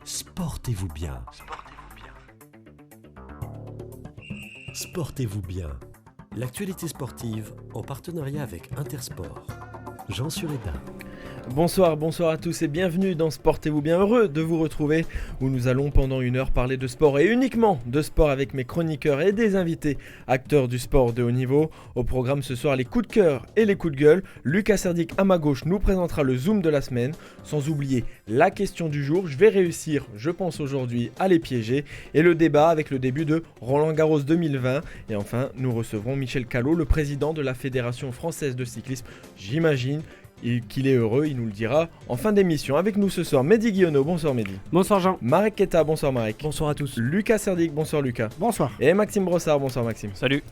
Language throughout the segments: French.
Sportez-vous bien. Sportez-vous bien. L'actualité sportive en partenariat avec Intersport. Jean Sureda. Bonsoir à tous et bienvenue dans Sportez-vous bien, heureux de vous retrouver où nous allons pendant une heure parler de sport et uniquement de sport avec mes chroniqueurs et des invités acteurs du sport de haut niveau. Au programme ce soir les coups de cœur et les coups de gueule. Lucas Serdic à ma gauche nous présentera le zoom de la semaine, sans oublier la question du jour. Je vais réussir, je pense aujourd'hui, à les piéger et le débat avec le début de Roland Garros 2020. Et enfin nous recevrons Michel Callot, le président de la Fédération française de cyclisme. J'imagine qu'il est heureux, il nous le dira en fin d'émission. Avec nous ce soir, Mehdi Guillonneau, bonsoir Mehdi. Bonsoir Jean. Marek Keta, bonsoir Marek. Bonsoir à tous. Lucas Serdic, bonsoir Lucas. Bonsoir. Et Maxime Brossard, bonsoir Maxime. Salut.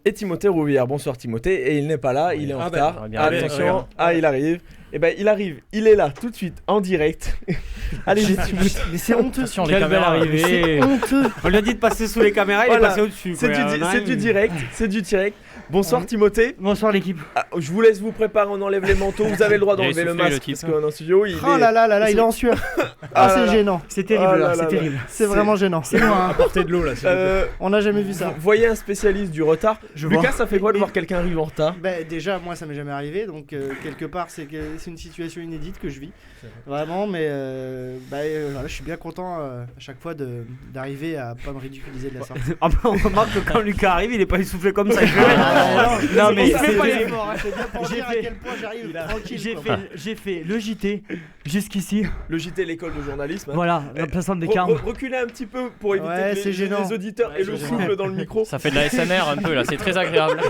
Et Timothée Rouvière, bonsoir Timothée. Et il n'est pas là, il est en retard. Attention, il arrive. Et il arrive, il est là tout de suite en direct. Allez, mais c'est honteux. Quelle belle arrivée. C'est honteux. On lui a dit de passer sous les caméras, il est passé au-dessus. C'est du direct. Bonsoir Timothée. Bonsoir l'équipe. Je vous laisse vous préparer, on enlève les manteaux. Vous avez le droit d'enlever le masque parce qu'on est en studio. Il est en sueur. C'est gênant. C'est terrible, c'est terrible. C'est vraiment gênant. C'est loin. Apportez de l'eau là. On n'a jamais vu ça. Vous voyez un spécialiste du retard. Lucas, ça fait quoi de voir quelqu'un arriver en retard? Déjà, moi ça m'est jamais arrivé, donc quelque part c'est une situation inédite que je vis. Vraiment, mais je suis bien content à chaque fois d'arriver à pas me ridiculiser de la sorte. On remarque que quand Lucas arrive, il est pas essoufflé comme ça. Non, mais c'est pas j'ai fait à quel point j'arrive tranquille. J'ai fait le JT jusqu'ici. Le JT, l'école de journalisme. Voilà, la plaçante des carmes. Reculez un petit peu pour éviter les auditeurs et le souffle dans le micro. Ça fait de la SMR un peu là, c'est très agréable.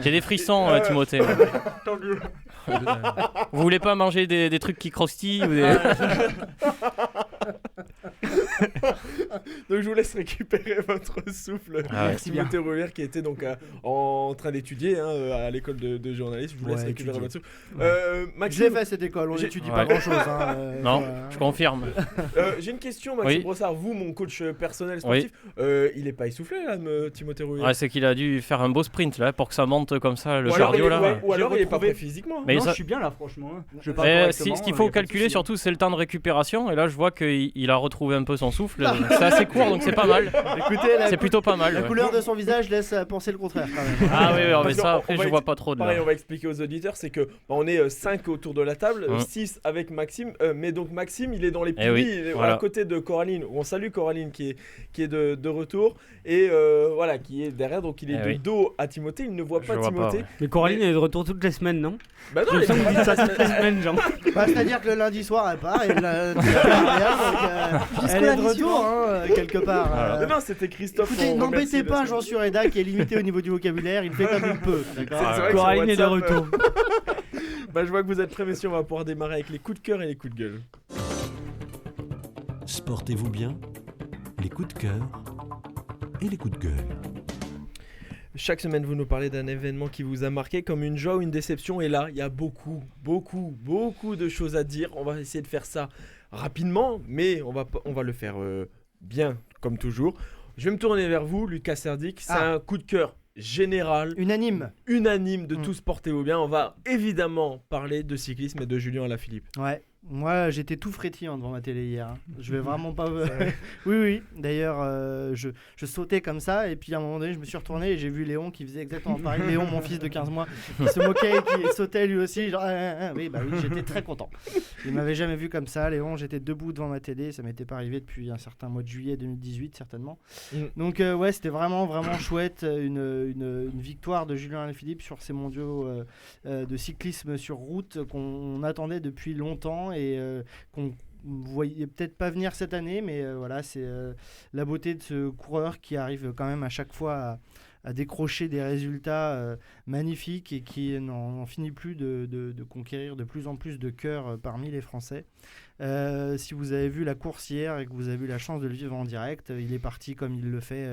J'ai des frissons, Timothée. Vous voulez pas manger des trucs qui croustillent ou des... Donc je vous laisse récupérer votre souffle. Timothée Rouvière qui était donc en train d'étudier à l'école de journalisme. Je vous laisse récupérer votre souffle. J'ai fait cette école, on n'étudie pas grand chose. Non, je confirme. J'ai une question, Maxime Brossard. Vous, mon coach personnel sportif, il est pas essoufflé là, Timothée Rouvière? Ouais, c'est qu'il a dû faire un beau sprint là pour que ça monte comme ça le cardio là. Ou alors il est pas prêt physiquement. Mais je suis bien là franchement. Ce qu'il faut calculer surtout c'est le temps de récupération et là je vois qu'il a retrouvé un peu son souffle. C'est assez court donc c'est pas mal. Écoutez, c'est plutôt pas mal. La couleur de son visage laisse penser le contraire quand même. Ah oui, mais ça après je vois pas trop de là. Pareil, on va expliquer aux auditeurs, c'est que on est 5 autour de la table, 6 avec Maxime, mais donc Maxime il est dans les piliers, à côté de Coraline. On salue Coraline qui est de retour et qui est derrière, donc il est de dos à Timothée, il ne voit pas Timothée. Mais Coraline est de retour toutes les semaines, non? Bah non, il me dit ça toutes les semaines, genre. C'est-à-dire que le lundi soir elle part et le lundi elle est de retour quelque part. Non, c'était Christophe. Écoutez, n'embêtez pas Jean Sureda qui est limité au niveau du vocabulaire, il fait comme il peut. Coraline est de retour. Je vois que vous êtes prêts messieurs, on va pouvoir démarrer avec les coups de cœur et les coups de gueule. Sportez-vous bien, les coups de cœur et les coups de gueule. Chaque semaine, vous nous parlez d'un événement qui vous a marqué comme une joie ou une déception. Et là, il y a beaucoup de choses à dire. On va essayer de faire ça rapidement, mais on va le faire bien, comme toujours. Je vais me tourner vers vous, Lucas Serdic. C'est un coup de cœur général. Unanime de tous, portez-vous bien. On va évidemment parler de cyclisme et de Julien Alaphilippe. Ouais. Moi, j'étais tout frétillant devant ma télé hier. Je vais vraiment pas. Oui. D'ailleurs, je sautais comme ça, et puis à un moment donné, je me suis retourné et j'ai vu Léon qui faisait exactement pareil. Léon, mon fils de 15 mois, qui se moquait, qui sautait lui aussi. Genre, oui, j'étais très content. Il m'avait jamais vu comme ça, Léon. J'étais debout devant ma télé. Ça m'était pas arrivé depuis un certain mois de juillet 2018, certainement. Donc, c'était vraiment chouette. Une victoire de Julien Alaphilippe sur ces mondiaux de cyclisme sur route qu'on attendait depuis longtemps. Et qu'on voyait peut-être pas venir cette année, mais c'est la beauté de ce coureur qui arrive quand même à chaque fois à décrocher des résultats magnifiques et qui n'en finit plus de conquérir de plus en plus de cœurs parmi les Français. Si vous avez vu la course hier et que vous avez eu la chance de le vivre en direct, il est parti comme il le fait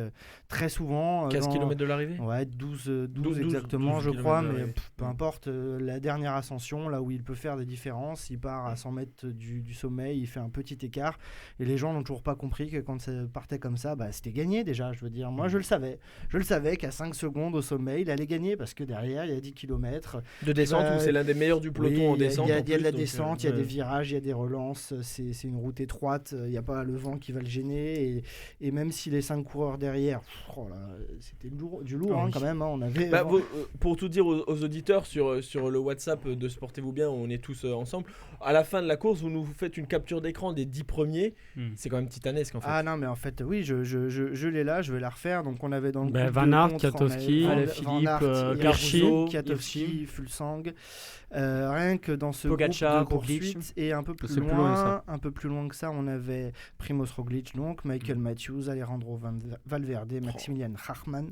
très souvent. 15 km de l'arrivée. Ouais, 12 exactement, 12 je crois, kilomètres de mais l'arrivée. peu importe. La dernière ascension, là où il peut faire des différences, il part à 100 mètres du sommet, il fait un petit écart. Et les gens n'ont toujours pas compris que quand ça partait comme ça, c'était gagné déjà. Je veux dire, moi je le savais qu'à 5 secondes au sommet, il allait gagner parce que derrière, il y a 10 km. De descente où c'est l'un des meilleurs du peloton en descente. Il y a en de la plus, descente, il y a des virages, il y a des relances. C'est une route étroite, il n'y a pas le vent qui va le gêner. Et même si les 5 coureurs derrière, c'était du lourd quand même. On avait, pour tout dire aux auditeurs sur le WhatsApp de Sportez-vous bien, on est tous ensemble. À la fin de la course, vous nous faites une capture d'écran des 10 premiers. C'est quand même titanesque en fait. Ah non, mais en fait, oui, je l'ai là, je vais la refaire. Donc on avait dans le groupe Van Aert, de contre, Kwiatkowski, on avait Alaphilippe, Garchi, Hirschi, Kwiatkowski, Fulsang. Rien que dans ce Pogacar, groupe de Roglic. poursuite et un peu plus C'est plus loin, ça. loin que ça, on avait Primoz Roglic, donc Michael Matthews, Alejandro Valverde, Maximilian Hartmann,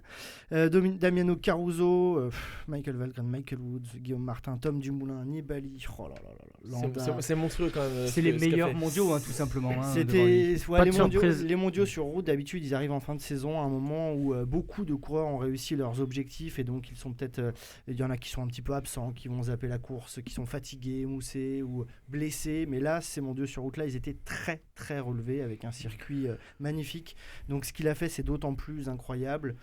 Damiano Caruso, Michael Valgren, Michael Woods, Guillaume Martin, Tom Dumoulin, Nibali. Oh là là là, Landa. C'est monstrueux quand même. C'est les meilleurs mondiaux, tout simplement. C'était Pas de les surprise. mondiaux sur route. D'habitude, ils arrivent en fin de saison à un moment où beaucoup de coureurs ont réussi leurs objectifs et donc ils sont peut-être, il y en a qui sont un petit peu absents, qui vont zapper la course, qui sont fatigués, moussés ou blessés. Mais là, ces mondiaux sur route là, ils étaient très très relevés avec un circuit magnifique. Donc ce qu'il a fait, c'est d'autant plus incroyable.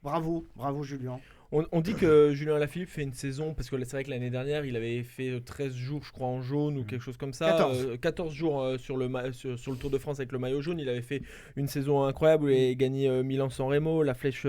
Bravo Julien. On dit que Julien Alaphilippe fait une saison, parce que c'est vrai que l'année dernière, il avait fait 13 jours, je crois, en jaune ou quelque chose comme ça. 14 jours sur le Tour de France avec le maillot jaune. Il avait fait une saison incroyable où il avait gagné Milan-San Remo, la Flèche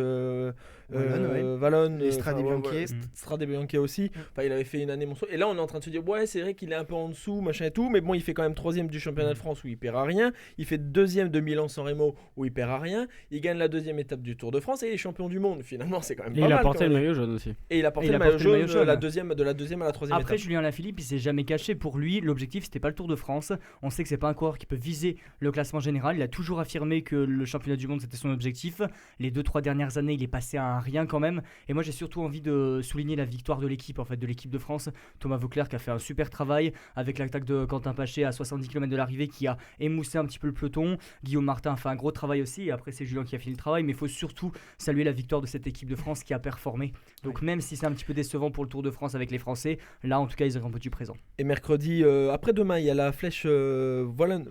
Wallonne, Et Strade Bianche. Strade Bianche aussi. Enfin, il avait fait une année monstrueuse. Et là, on est en train de se dire, ouais, c'est vrai qu'il est un peu en dessous, machin et tout, mais bon, il fait quand même 3ème du championnat de France où il perd à rien. Il fait 2ème de Milan-San Remo où il perd à rien. Il gagne la 2ème étape du Tour de France et il est champion du monde. Finalement, c'est quand même pas mal. Il a porté le maillot jaune aussi. Et il a porté le maillot jaune de la deuxième à la 3ème Après, étape. Julien Alaphilippe, il s'est jamais caché. Pour lui, l'objectif, c'était pas le Tour de France. On sait que c'est pas un coureur qui peut viser le classement général. Il a toujours affirmé que le championnat du monde, c'était son objectif. Les 2-3 dernières années, il est passé à un rien quand même. Et moi, j'ai surtout envie de souligner la victoire de l'équipe, en fait, de l'équipe de France. Thomas Voeckler qui a fait un super travail avec l'attaque de Quentin Paché à 70 km de l'arrivée qui a émoussé un petit peu le peloton. Guillaume Martin a fait un gros travail aussi. Et après, c'est Julien qui a fini le travail. Mais il faut surtout saluer la victoire de cette équipe de France qui a performé. Donc, même si c'est un petit peu décevant pour le Tour de France avec les Français, là, en tout cas, ils auront un peu du présent. Et mercredi, après-demain, il y a la Flèche Wallonne,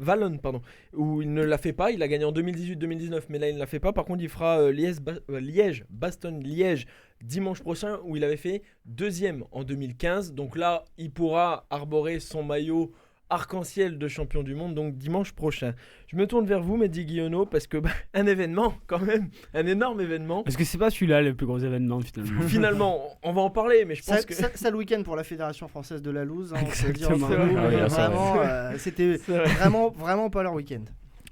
où il ne la fait pas. Il a gagné en 2018-2019, mais là, il ne la fait pas. Par contre, il fera Liège-Bastogne-Liège dimanche prochain, où il avait fait 2ème en 2015. Donc là, il pourra arborer son maillot arc-en-ciel de champion du monde, donc dimanche prochain. Je me tourne vers vous, Mehdi Guillonneau, parce que un événement, quand même, un énorme événement. Parce que c'est pas celui-là le plus gros événement finalement. Finalement, on va en parler, mais je pense que... Ça le week-end pour la Fédération Française de la Loose. On peut dire Exactement. entre nous, Ah oui, mais ça, vraiment, c'était vraiment pas leur week-end.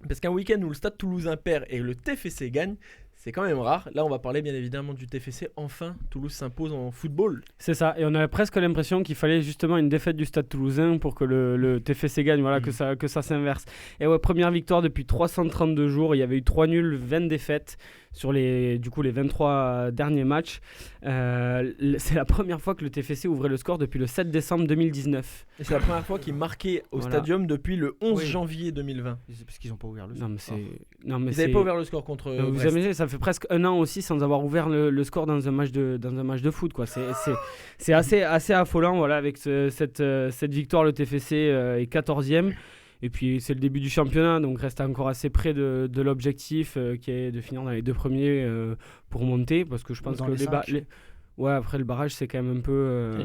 Parce qu'un week-end où le Stade Toulousain perd et le TFC gagne, c'est quand même rare. Là, on va parler bien évidemment du TFC. Enfin, Toulouse s'impose en football. C'est ça, et on avait presque l'impression qu'il fallait justement une défaite du Stade Toulousain pour que le TFC gagne, voilà, que ça s'inverse. Et ouais, première victoire depuis 332 jours, il y avait eu 3 nuls, 20 défaites sur les 23 derniers matchs. C'est la première fois que le TFC ouvrait le score depuis le 7 décembre 2019. Et c'est la première fois qu'il marquait au stadium depuis le 11 janvier 2020. C'est parce qu'ils n'ont pas ouvert le Non, score. mais Ils n'avaient pas ouvert le score contre vous Brest. imaginez, ça fait presque un an aussi sans avoir ouvert le score dans un match de foot, quoi. C'est assez affolant, voilà, avec cette victoire. Le TFC est 14e. Et puis c'est le début du championnat, donc reste encore assez près de l'objectif qui est de finir dans les 2 premiers pour monter, parce que je pense que ouais, après le barrage c'est quand même un peu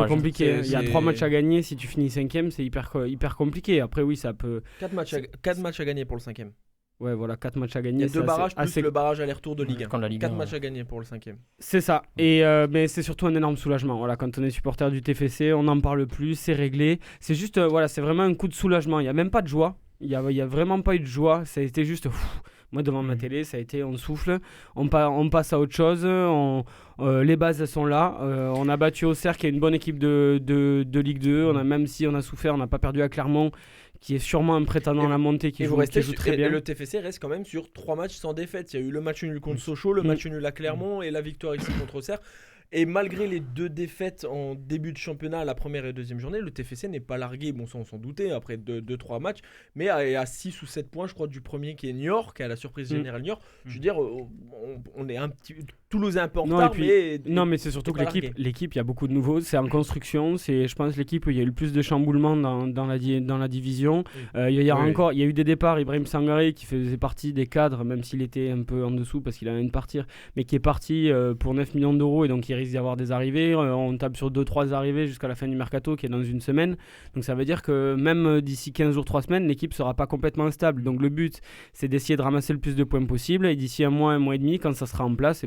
compliqué. Il y a 3 matchs à gagner, si tu finis 5e c'est hyper compliqué. Après oui, ça peut... 4 matchs à gagner pour le 5e. Ouais, voilà, 4 matchs à gagner. Il y a 2 barrages plus le barrage aller-retour de Ligue 1. Quand la Ligue 4 1, matchs à gagner pour le 5e. C'est ça. Et mais c'est surtout un énorme soulagement. Voilà, quand on est supporter du TFC, on n'en parle plus, c'est réglé. C'est juste, voilà, c'est vraiment un coup de soulagement. Il n'y a même pas de joie. Il y a vraiment pas eu de joie. Ça a été juste... moi, devant ma télé, ça a été, on souffle, on passe à autre chose. Les bases, elles sont là. On a battu Auxerre, qui est une bonne équipe de Ligue 2. Même si on a souffert, on n'a pas perdu à Clermont, qui est sûrement un prétendant à la montée, qui joue très bien. Le TFC reste quand même sur 3 matchs sans défaite. Il y a eu le match nul contre Sochaux, le match nul à Clermont et la victoire ici contre Auxerre. Et malgré les 2 défaites en début de championnat, la première et deuxième journée, le TFC n'est pas largué, bon ça on s'en doutait après 2-3 matchs, mais à 6 ou 7 points je crois du premier qui est Niort, qui a la surprise générale Niort. Je veux dire, on est un petit... Toulouse est un peu en retard, mais c'est surtout que l'équipe, il y a beaucoup de nouveaux, c'est en construction, c'est je pense l'équipe où il y a eu le plus de chamboulements dans la division. Il y a eu des départs, Ibrahim Sangaré qui faisait partie des cadres, même s'il était un peu en dessous parce qu'il allait de partir, mais qui est parti pour 9 millions d'euros et donc il risque d'y avoir des arrivées. On tape sur 2-3 arrivées jusqu'à la fin du mercato qui est dans une semaine. Donc ça veut dire que même d'ici 15 jours, 3 semaines, l'équipe sera pas complètement stable. Donc le but, c'est d'essayer de ramasser le plus de points possible et d'ici un mois et demi, quand ça sera en place,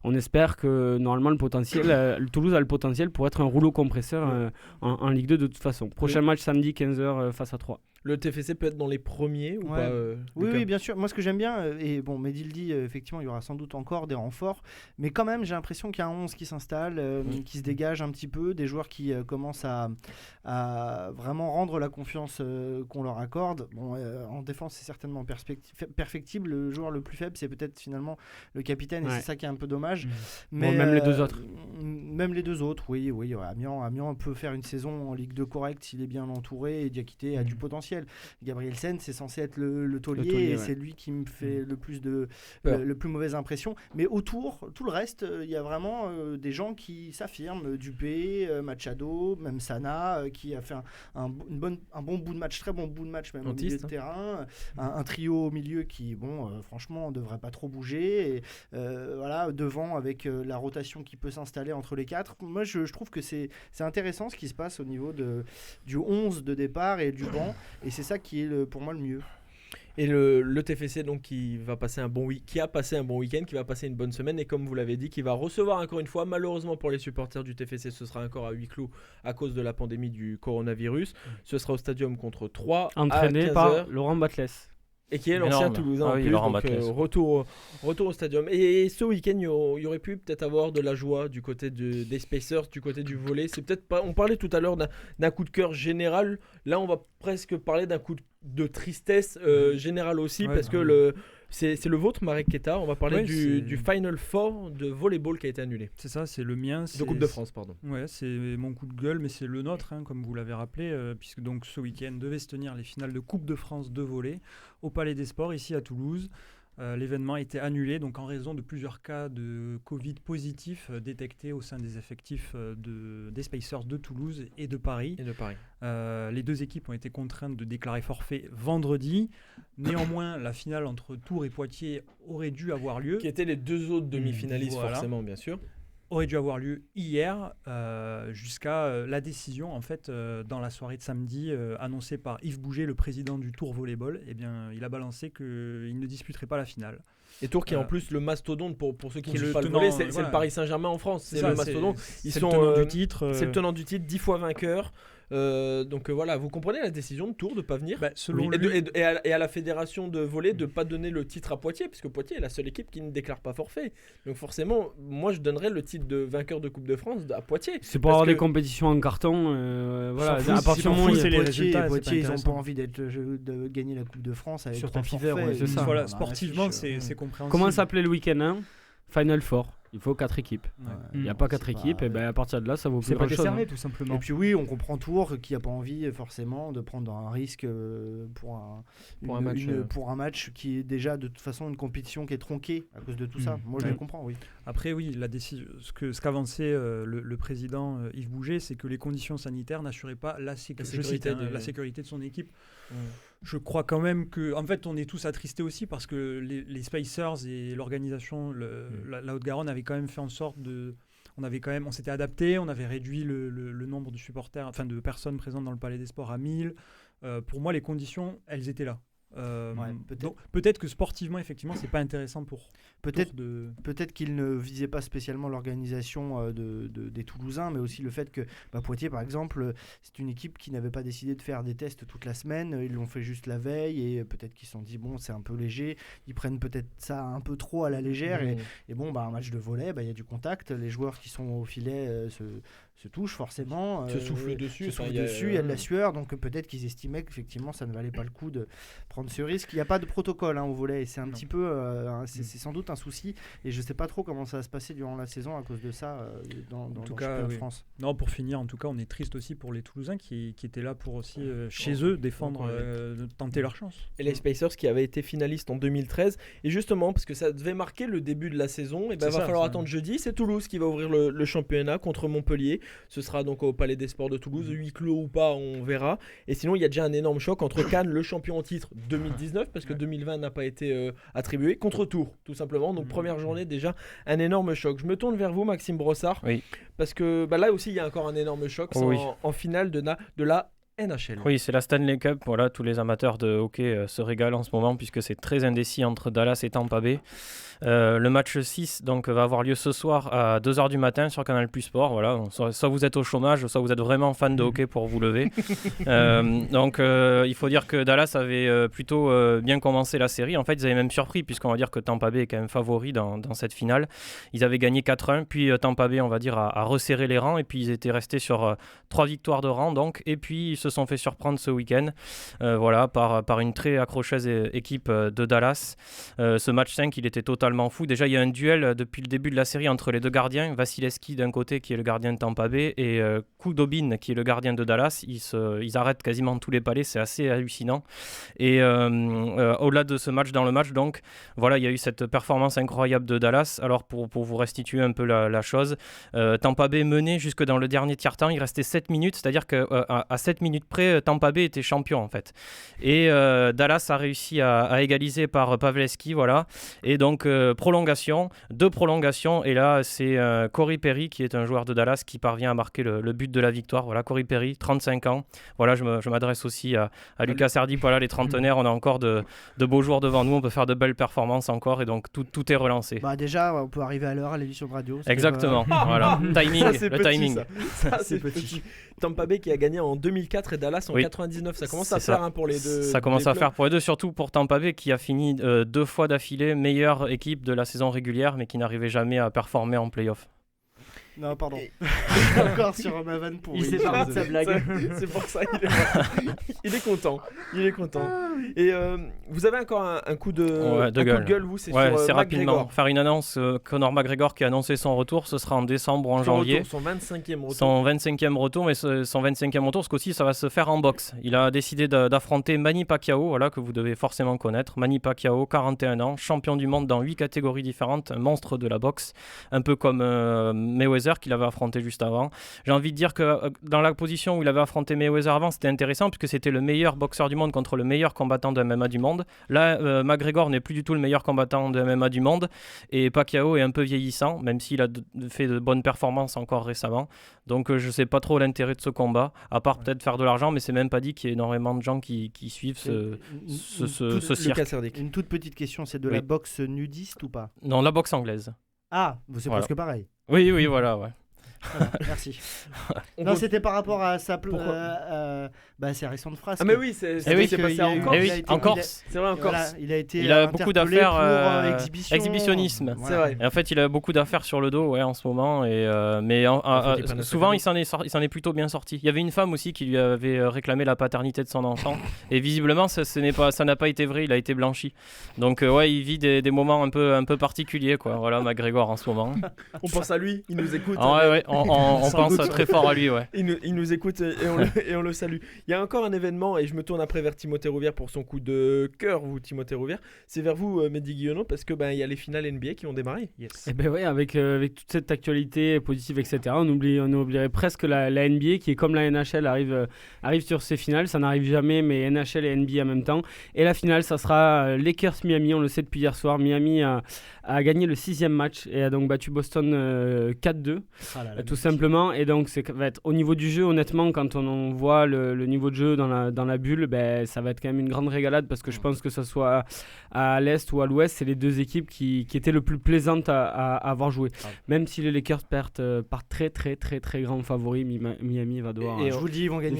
on espère que normalement le Toulouse a le potentiel pour être un rouleau compresseur en Ligue 2 de toute façon. Prochain match samedi 15h face à 3. Le TFC peut être dans les premiers ou pas Oui, bien sûr. Moi, ce que j'aime bien, et bon, Mehdi le dit, effectivement, il y aura sans doute encore des renforts, mais quand même, j'ai l'impression qu'il y a un 11 qui s'installe, qui se dégage un petit peu, des joueurs qui commencent à vraiment rendre la confiance qu'on leur accorde. Bon, en défense, c'est certainement perfectible. Le joueur le plus faible, c'est peut-être finalement le capitaine, et c'est ça qui est un peu dommage. Mais même les 2 autres. Même les 2 autres, oui. Amiens peut faire une saison en Ligue 2 correcte s'il est bien entouré, et Diakité a du potentiel. Gabrielsen, c'est censé être le taulier, et c'est lui qui me fait le plus mauvaise impression. Mais autour, tout le reste, il y a vraiment des gens qui s'affirment. Dupé, Machado, même Sana, qui a fait un bon bout de match, très bon bout de match même au milieu de terrain. Un trio au milieu qui, franchement, ne devrait pas trop bouger. Et, devant, avec la rotation qui peut s'installer entre les 4. Moi, je trouve que c'est intéressant ce qui se passe au niveau du 11 de départ et du banc. Et c'est ça qui est pour moi le mieux. Et le TFC donc qui a passé un bon week-end, qui va passer une bonne semaine et comme vous l'avez dit, qui va recevoir encore une fois, malheureusement pour les supporters du TFC, ce sera encore à huis clos à cause de la pandémie du coronavirus. Ce sera au Stadium contre 3 entraîné par Laurent Batles. Et qui est l'ancien Toulousain en plus, donc retour au Stadium. Et ce week-end, il y aurait pu peut-être avoir de la joie du côté des Spacers, du côté du volley. C'est peut-être pas. On parlait tout à l'heure d'un coup de cœur général. Là, on va presque parler d'un coup de tristesse générale aussi, parce que c'est le vôtre, Marek Keta. On va parler du Final Four de volleyball qui a été annulé. C'est ça, c'est le mien. De Coupe de France, pardon. Ouais, c'est mon coup de gueule, mais c'est le nôtre, comme vous l'avez rappelé, puisque donc ce week-end devaient se tenir les finales de Coupe de France de volley au Palais des Sports, ici à Toulouse. L'événement a été annulé donc en raison de plusieurs cas de Covid positifs détectés au sein des effectifs des Spacers de Toulouse et de Paris. Les 2 équipes ont été contraintes de déclarer forfait vendredi. Néanmoins, la finale entre Tours et Poitiers aurait dû avoir lieu. Qui étaient les 2 autres demi-finalistes forcément, bien sûr. Aurait dû avoir lieu hier jusqu'à la décision en fait dans la soirée de samedi annoncée par Yves Bouget, le président du Tours Volleyball. Eh bien, il a balancé qu'il ne disputerait pas la finale. Et Tours qui est en plus le mastodonte pour ceux qui ne suivent pas le volley, c'est le Paris Saint-Germain en France, c'est le mastodonte. C'est le tenant du titre. C'est le tenant du titre, 10 fois vainqueur. Donc voilà, vous comprenez la décision de Tours de ne pas venir et à la fédération de volley de ne pas donner le titre à Poitiers, puisque Poitiers est la seule équipe qui ne déclare pas forfait. Donc forcément, moi je donnerais le titre de vainqueur de Coupe de France à Poitiers. C'est pour avoir des compétitions en carton. À partir du moment où c'est les résultats, Poitiers, ils n'ont pas envie de gagner la Coupe de France avec sur 3 forfaits. C'est ça. Voilà, sportivement, c'est compréhensible. Comment s'appelait le week-end Final Four. Il faut 4 équipes. Il n'y a pas 4 équipes, et à partir de là, ça vaut plus grand-chose. C'est pas décerné, tout simplement. Et puis oui, on comprend Tours qui n'a pas envie forcément de prendre un risque pour un match qui est déjà de toute façon une compétition qui est tronquée à cause de tout ça. Moi, je le comprends, oui. Après, oui, ce qu'avançait le président Yves Bouget, c'est que les conditions sanitaires n'assuraient pas la sécurité de son équipe. Je crois quand même que, en fait, on est tous attristés aussi parce que les Spacers et l'organisation, la Haute-Garonne, avaient quand même fait en sorte on s'était adapté, on avait réduit le nombre de supporters, enfin de personnes présentes dans le Palais des Sports à 1000. Pour moi, les conditions, elles étaient là. Peut-être que sportivement, effectivement, c'est pas intéressant pour. Peut-être qu'il ne visait pas spécialement l'organisation des Toulousains, mais aussi le fait que Poitiers, par exemple, c'est une équipe qui n'avait pas décidé de faire des tests toute la semaine. Ils l'ont fait juste la veille et peut-être qu'ils se sont dit bon, c'est un peu léger. Ils prennent peut-être ça un peu trop à la légère et un match de volley, il y a du contact. Les joueurs qui sont au filet se touchent forcément, se soufflent dessus, il y a de la sueur, donc peut-être qu'ils estimaient qu'effectivement ça ne valait pas le coup de prendre ce risque. Il n'y a pas de protocole au volley, et c'est un petit peu, c'est sans doute un souci, et je ne sais pas trop comment ça va se passer durant la saison à cause de ça dans le championnat de France. Non, pour finir, en tout cas, on est triste aussi pour les Toulousains qui étaient là pour aussi chez eux défendre, tenter leur chance. Et les Spacers qui avaient été finalistes en 2013, et justement parce que ça devait marquer le début de la saison, et va falloir attendre jeudi. C'est Toulouse qui va ouvrir le championnat contre Montpellier. Ce sera donc au Palais des Sports de Toulouse, huis clos ou pas, on verra. Et sinon, il y a déjà un énorme choc entre Cannes, le champion en titre 2019, parce que 2020 n'a pas été attribué, contre Tours, tout simplement. Donc première journée, déjà un énorme choc. Je me tourne vers vous, Maxime Brossard, parce que là aussi, il y a encore un énorme choc. C'est en finale de la NHL. Oui, c'est la Stanley Cup. Voilà, tous les amateurs de hockey se régalent en ce moment puisque c'est très indécis entre Dallas et Tampa Bay. Le match 6 donc, va avoir lieu ce soir à 2h du matin sur Canal+ Sport. Voilà. Soit vous êtes au chômage, soit vous êtes vraiment fan de hockey pour vous lever. Donc il faut dire que Dallas avait plutôt bien commencé la série. En fait, ils avaient même surpris puisqu'on va dire que Tampa Bay est quand même favori dans cette finale. Ils avaient gagné 4-1, puis Tampa Bay, on va dire, a resserré les rangs et puis ils étaient restés sur 3 victoires de rang. Donc, et puis ils se sont fait surprendre ce week-end par une très accrocheuse équipe de Dallas. Ce match 5, il était totalement fou. Déjà, il y a un duel depuis le début de la série entre les deux gardiens. Vasilevski d'un côté, qui est le gardien de Tampa Bay, et Khudobin, qui est le gardien de Dallas. Ils arrêtent quasiment tous les palets. C'est assez hallucinant. Et au-delà de ce match, dans le match, donc, voilà, il y a eu cette performance incroyable de Dallas. Alors, pour vous restituer un peu la chose, Tampa Bay menait jusque dans le dernier tiers-temps. Il restait 7 minutes, c'est-à-dire qu'à 7 minutes près, Tampa Bay était champion, en fait. Et Dallas a réussi à égaliser par Pavelski, voilà. Et donc, prolongation, et là c'est Corey Perry qui est un joueur de Dallas qui parvient à marquer le but de la victoire. Voilà, Corey Perry, 35 ans. Voilà, je m'adresse aussi à Lucas Serdi. Voilà, les trentenaires, on a encore de beaux jours devant nous, on peut faire de belles performances encore, et donc tout est relancé. Déjà, on peut arriver à l'heure à l'édition de radio. Exactement, voilà, le timing. Ça, c'est petit. Tampa Bay qui a gagné en 2004 et Dallas en 99, ça commence à faire pour les deux. Ça commence à faire pour les deux, surtout pour Tampa Bay qui a fini 2 fois d'affilée meilleure équipe de la saison régulière, mais qui n'arrivait jamais à performer en play-off. Non, pardon. Encore sur ma vanne pour. Il s'est parlé de sa blague. C'est pour ça il est content. Et vous avez encore un coup de gueule, vous, c'est sur rapidement. Faire une annonce. Conor McGregor qui a annoncé son retour, ce sera en décembre ou en janvier. Son 25e retour. Son 25e retour, mais son 25e retour, ce coup-ci, ça va se faire en boxe. Il a décidé d'affronter Manny Pacquiao, voilà, que vous devez forcément connaître. Manny Pacquiao, 41 ans, champion du monde dans 8 catégories différentes, un monstre de la boxe, un peu comme Mayweather qu'il avait affronté juste avant. J'ai envie de dire que dans la position où il avait affronté Mayweather avant, c'était intéressant puisque c'était le meilleur boxeur du monde contre le meilleur combattant de MMA du monde. Là, McGregor n'est plus du tout le meilleur combattant de MMA du monde, et Pacquiao est un peu vieillissant, même s'il a fait de bonnes performances encore récemment. Donc je sais pas trop l'intérêt de ce combat, à part peut-être faire de l'argent, mais c'est même pas dit qu'il y ait énormément de gens qui suivent ce cirque. Une toute petite question, c'est de la boxe nudiste ou pas? Non, la boxe anglaise. Ah, c'est presque pareil. Oui, voilà, ouais. Voilà, merci. Non, c'était par rapport à sa ses récentes phrases. Ah mais oui, c'est passé en Corse. C'est vrai, en Corse. Voilà, il a beaucoup d'affaires pour exhibitionnisme. Voilà. C'est vrai. Et en fait, il a beaucoup d'affaires sur le dos, en ce moment. Mais souvent, il s'en est plutôt bien sorti. Il y avait une femme aussi qui lui avait réclamé la paternité de son enfant, et visiblement, ça n'a pas été vrai. Il a été blanchi. Donc il vit des moments un peu particuliers, quoi. Voilà, McGregor en ce moment. On pense à lui. Il nous écoute. On pense très fort à lui, ouais. Il nous écoute et on le salue. Il y a encore un événement, et je me tourne après vers Timothée Rouvière pour son coup de cœur, vous, Timothée Rouvière. C'est vers vous, Mehdi Guillonneau, parce que il y a les finales NBA qui ont démarré. Yes. Et avec toute cette actualité positive, etc., on oublierait presque la NBA qui est comme la NHL arrive sur ses finales. Ça n'arrive jamais, mais NHL et NBA en même temps. Et la finale, ça sera Lakers-Miami. On le sait depuis hier soir. Miami a gagné le 6e match et a donc battu Boston 4-2. Tout simplement, et donc va être au niveau du jeu, honnêtement, quand on voit le niveau de jeu dans la bulle, ça va être quand même une grande régalade, parce que je pense que ce soit à l'est ou à l'ouest, c'est les deux équipes qui étaient le plus plaisantes à avoir joué. Même si les Lakers partent très très très très grands favoris, Miami va devoir. Et je vous le dis, ils vont gagner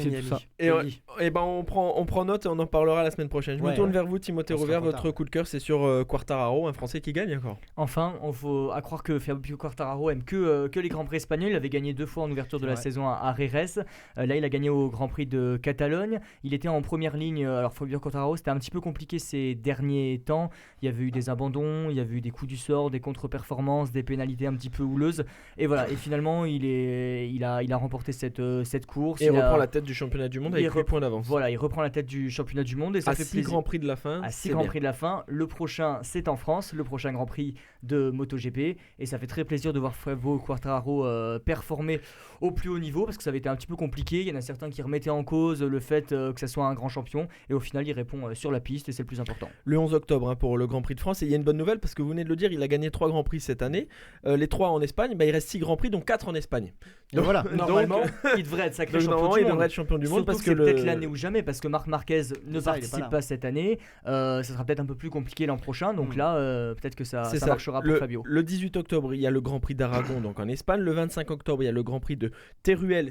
Miami. On prend note et on en parlera la semaine prochaine. Je me tourne vers vous, Timothée Rouvière. Votre coup de cœur, c'est sur Quartararo, un Français qui gagne encore. Enfin, on faut à croire que Fabio Quartararo aime que les grands prix espagnols. Espagnol. Il avait gagné 2 fois en ouverture de la saison à Jerez. Là, il a gagné au Grand Prix de Catalogne. Il était en première ligne. Alors, Fabio Quartararo, c'était un petit peu compliqué ces derniers temps. Il y avait eu des abandons, il y avait eu des coups du sort, des contre-performances, des pénalités un petit peu houleuses. Et voilà. Et finalement, il a remporté cette course. Et il reprend la tête du championnat du monde avec 8 points d'avance. Voilà, il reprend la tête du championnat du monde et ça fait plaisir. À 6 Grands Prix de la fin. À 6 Grands Prix de la fin. Le prochain, c'est en France, le prochain Grand Prix de MotoGP. Et ça fait très plaisir de voir Fabio Quartararo performer au plus haut niveau parce que ça avait été un petit peu compliqué. Il y en a certains qui remettaient en cause le fait que ça soit un grand champion. Et au final, il répond sur la piste et c'est le plus important. Le 11 octobre pour le Grand Prix de France. Et il y a une bonne nouvelle parce que vous venez de le dire, il a gagné 3 Grands Prix cette année. Les 3 en Espagne, il reste 6 Grands Prix, donc 4 en Espagne. Donc voilà, normalement, il devrait être sacré champion du monde. Il devrait être champion du monde parce que c'est peut-être l'année ou jamais parce que Marc Marquez ne participe pas cette année. Ça sera peut-être un peu plus compliqué l'an prochain. Donc là, peut-être que ça marchera pour Fabio. Le 18 octobre, il y a le Grand Prix d'Aragon donc en Espagne. Le 25 octobre, il y a le Grand Prix de Teruel.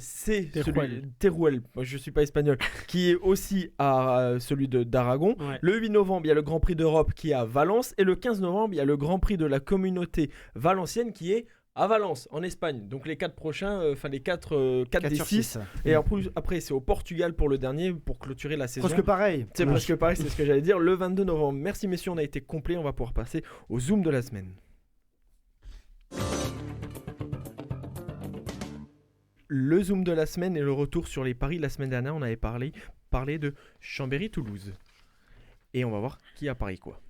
Teruel, je suis pas espagnol, qui est aussi à celui d'Aragon. Ouais. Le 8 novembre, il y a le Grand Prix d'Europe qui est à Valence. Et le 15 novembre, il y a le Grand Prix de la communauté valencienne qui est à Valence, en Espagne. Donc les 4 prochains, les 4 des 6. Et après, c'est au Portugal pour le dernier, pour clôturer la saison. Presque pareil. C'est presque pareil, c'est ce que j'allais dire. Le 22 novembre. Merci messieurs, on a été complet. On va pouvoir passer au Zoom de la semaine. Le Zoom de la semaine et le retour sur les paris. La semaine dernière, on avait parlé de Chambéry-Toulouse. Et on va voir qui a parié quoi.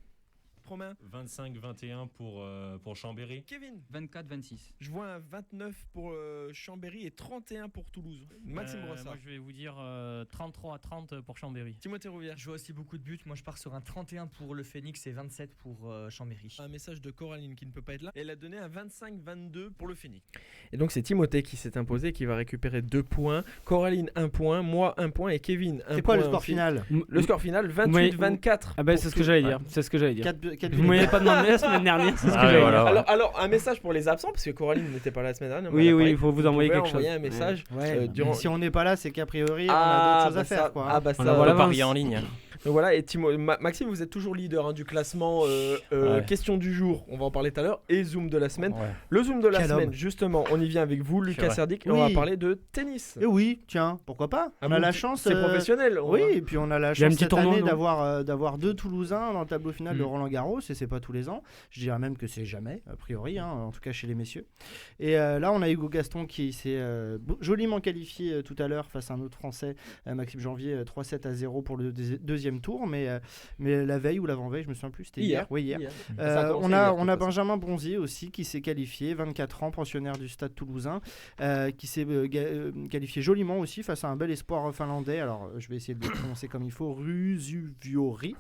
Romain. 25-21 pour Chambéry. Kevin. 24-26. Je vois un 29 pour Chambéry et 31 pour Toulouse. Maxime Brossard. Moi je vais vous dire 33-30 pour Chambéry. Timothée Rouvière. Je vois aussi beaucoup de buts. Moi je pars sur un 31 pour le Phoenix et 27 pour Chambéry. Un message de Coraline qui ne peut pas être là. Elle a donné un 25-22 pour le Phoenix. Et donc c'est Timothée qui s'est imposé, qui va récupérer 2 points. Coraline 1 point, moi 1 point et Kevin 1 point. C'est quoi le score final ? Le score final 28-24. Ah ben c'est ce que j'allais dire. C'est ce que j'allais dire. 4 Vous m'avez pas demandé la semaine dernière, c'est ce que j'allais dire. Alors un message pour les absents parce que Coraline n'était pas là la semaine dernière. Oui, il faut vous envoyer quelque chose. Un message. Si on n'est pas là, c'est qu'a priori on a d'autres choses à faire quoi. Ah bah ça, on va parier en ligne. Donc voilà, et Maxime, vous êtes toujours leader du classement question du jour, on va en parler tout à l'heure, et Zoom de la semaine. Ouais. Le Zoom de la semaine, justement, on y vient avec vous, Lucas Serdic, et on va parler de tennis. Et oui, tiens, pourquoi pas. On a la chance. C'est professionnel. Oui, et puis on a la chance cette année d'avoir 2 Toulousains dans le tableau final de Roland-Garros, et c'est pas tous les ans. Je dirais même que c'est jamais, a priori, en tout cas chez les messieurs. Et là, on a Hugo Gaston qui s'est joliment qualifié tout à l'heure face à un autre Français, Maxime Janvier, 3-7-0 pour le deuxième tour, mais la veille ou l'avant-veille, je me souviens plus, c'était hier. Oui, hier. On a Benjamin Bonzier aussi qui s'est qualifié, 24 ans, pensionnaire du Stade Toulousain, qui s'est qualifié joliment aussi face à un bel espoir finlandais. Alors, je vais essayer de le prononcer comme il faut, Ruusuvuori,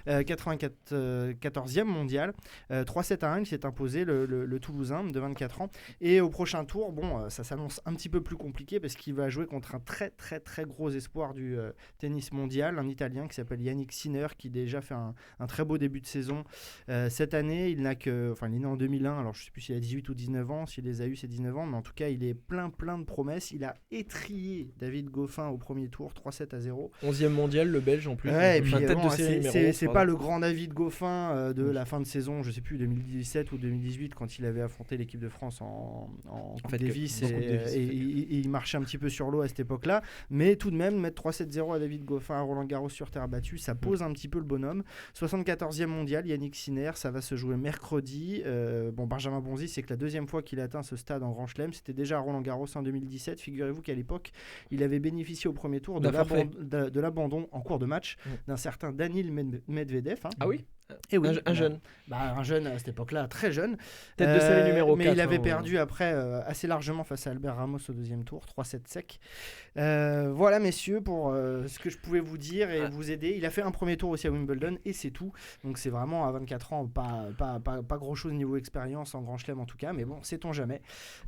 94e mondial, 3-7-1, il s'est imposé le Toulousain de 24 ans. Et au prochain tour, ça s'annonce un petit peu plus compliqué parce qu'il va jouer contre un très très très gros espoir du tennis mondial, un Italien qui s'appelle Yannick Sinner, qui déjà fait un très beau début de saison cette année. Il est né en 2001, alors je ne sais plus s'il a 18 ou 19 ans, s'il les a eu c'est 19 ans, mais en tout cas il est plein de promesses. Il a étrié David Goffin au premier tour, 3-7-0. 11e mondial, le Belge en plus. Ouais, et puis c'est pas le grand David Goffin de la fin de saison, je ne sais plus, 2017 ou 2018, quand il avait affronté l'équipe de France en Coupe Davis, et il marchait un petit peu sur l'eau à cette époque-là, mais tout de même mettre 3-7-0 à David Goffin à Roland-Garros sur terre battue, ça pose un petit peu le bonhomme. 74e mondial, Yannick Sinner, ça va se jouer mercredi. Benjamin Bonzi, c'est que la deuxième fois qu'il atteint ce stade en Grand Chelem, c'était déjà à Roland-Garros en 2017. Figurez-vous qu'à l'époque, il avait bénéficié au premier tour de l'abandon en cours de match d'un certain Daniil Medvedev. Ah oui. Et oui, un jeune. Un jeune à cette époque-là, très jeune. Tête de série numéro 4. Mais il avait perdu après assez largement face à Albert Ramos au deuxième tour, 3-7 sec. Voilà messieurs pour ce que je pouvais vous dire et vous aider. Il a fait un premier tour aussi à Wimbledon et c'est tout. Donc c'est vraiment à 24 ans, pas grand chose niveau expérience en Grand Chelem en tout cas, mais bon, sait-on jamais.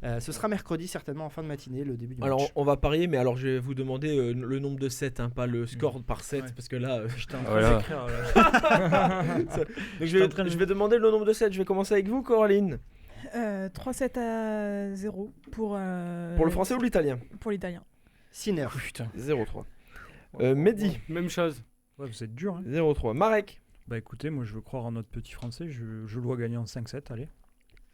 Ce sera mercredi certainement en fin de matinée, le début du match. Alors on va parier, mais alors je vais vous demander le nombre de sets, pas le score par set, parce que là, j'étais en train d'écrire. Donc je vais demander le nombre de sets. Je vais commencer avec vous, Coraline. 3-7-0 pour le français ou l'italien? Pour l'italien. Sinner. Putain. 0-3. Mehdi. Même chose. Ouais, vous êtes dur. 0-3. Marek. Bah écoutez, moi je veux croire en notre petit français. Je dois gagner en 5-7, allez.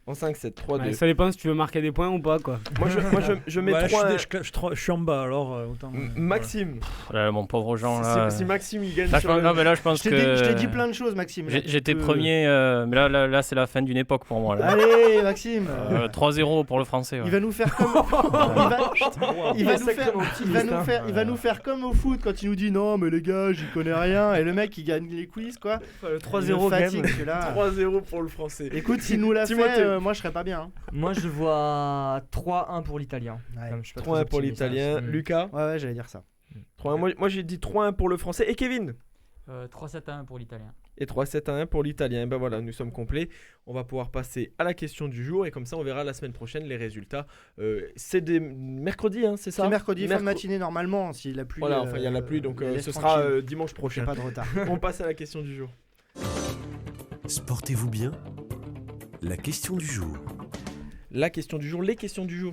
En 5-7, 3-2. Ouais, ça dépend si tu veux marquer des points ou pas, quoi. Moi, je mets 3. Je suis en bas, alors autant. Maxime. Là, mon pauvre Jean, là. Si Maxime il gagne Là, sur le... non, mais là, je pense Je que. t'ai dit plein de choses, Maxime. là. J'étais Tu peux- premier, mais là, c'est la fin d'une époque pour moi. Là. Allez, Maxime. 3-0 pour le français. Il Ouais. va nous faire comme. Il va nous faire comme au foot quand il nous dit non, mais les gars, j'y connais rien. Et le mec, il gagne les quiz, quoi. Le 3-0 3-0 fatigue, game. que là. 3-0 pour le français. Écoute, s'il nous l'a Timothée. fait, moi je serais pas bien. hein. Moi je vois 3-1 pour l'Italien. Ouais. Comme je suis pas 3-1 très pour optimiste. l'italien. Mm. Lucas. Ouais, j'allais dire ça. 3-1. Moi j'ai dit 3-1 pour le français. Et Kevin 3-7-1 pour l'Italien. et 3-7-1 pour l'italien. Et ben voilà, nous sommes complets. On va pouvoir passer à la question du jour et comme ça on verra la semaine prochaine les résultats. C'est des mercredi, hein, c'est ça? C'est mercredi, fin de matinée normalement, s'il a plu. Voilà, enfin il y a la pluie donc laisse ce sera tranquille. dimanche J'ai prochain. pas de retard. On passe à la question du jour. Sportez-vous bien? La question du jour. La question du jour, les questions du jour,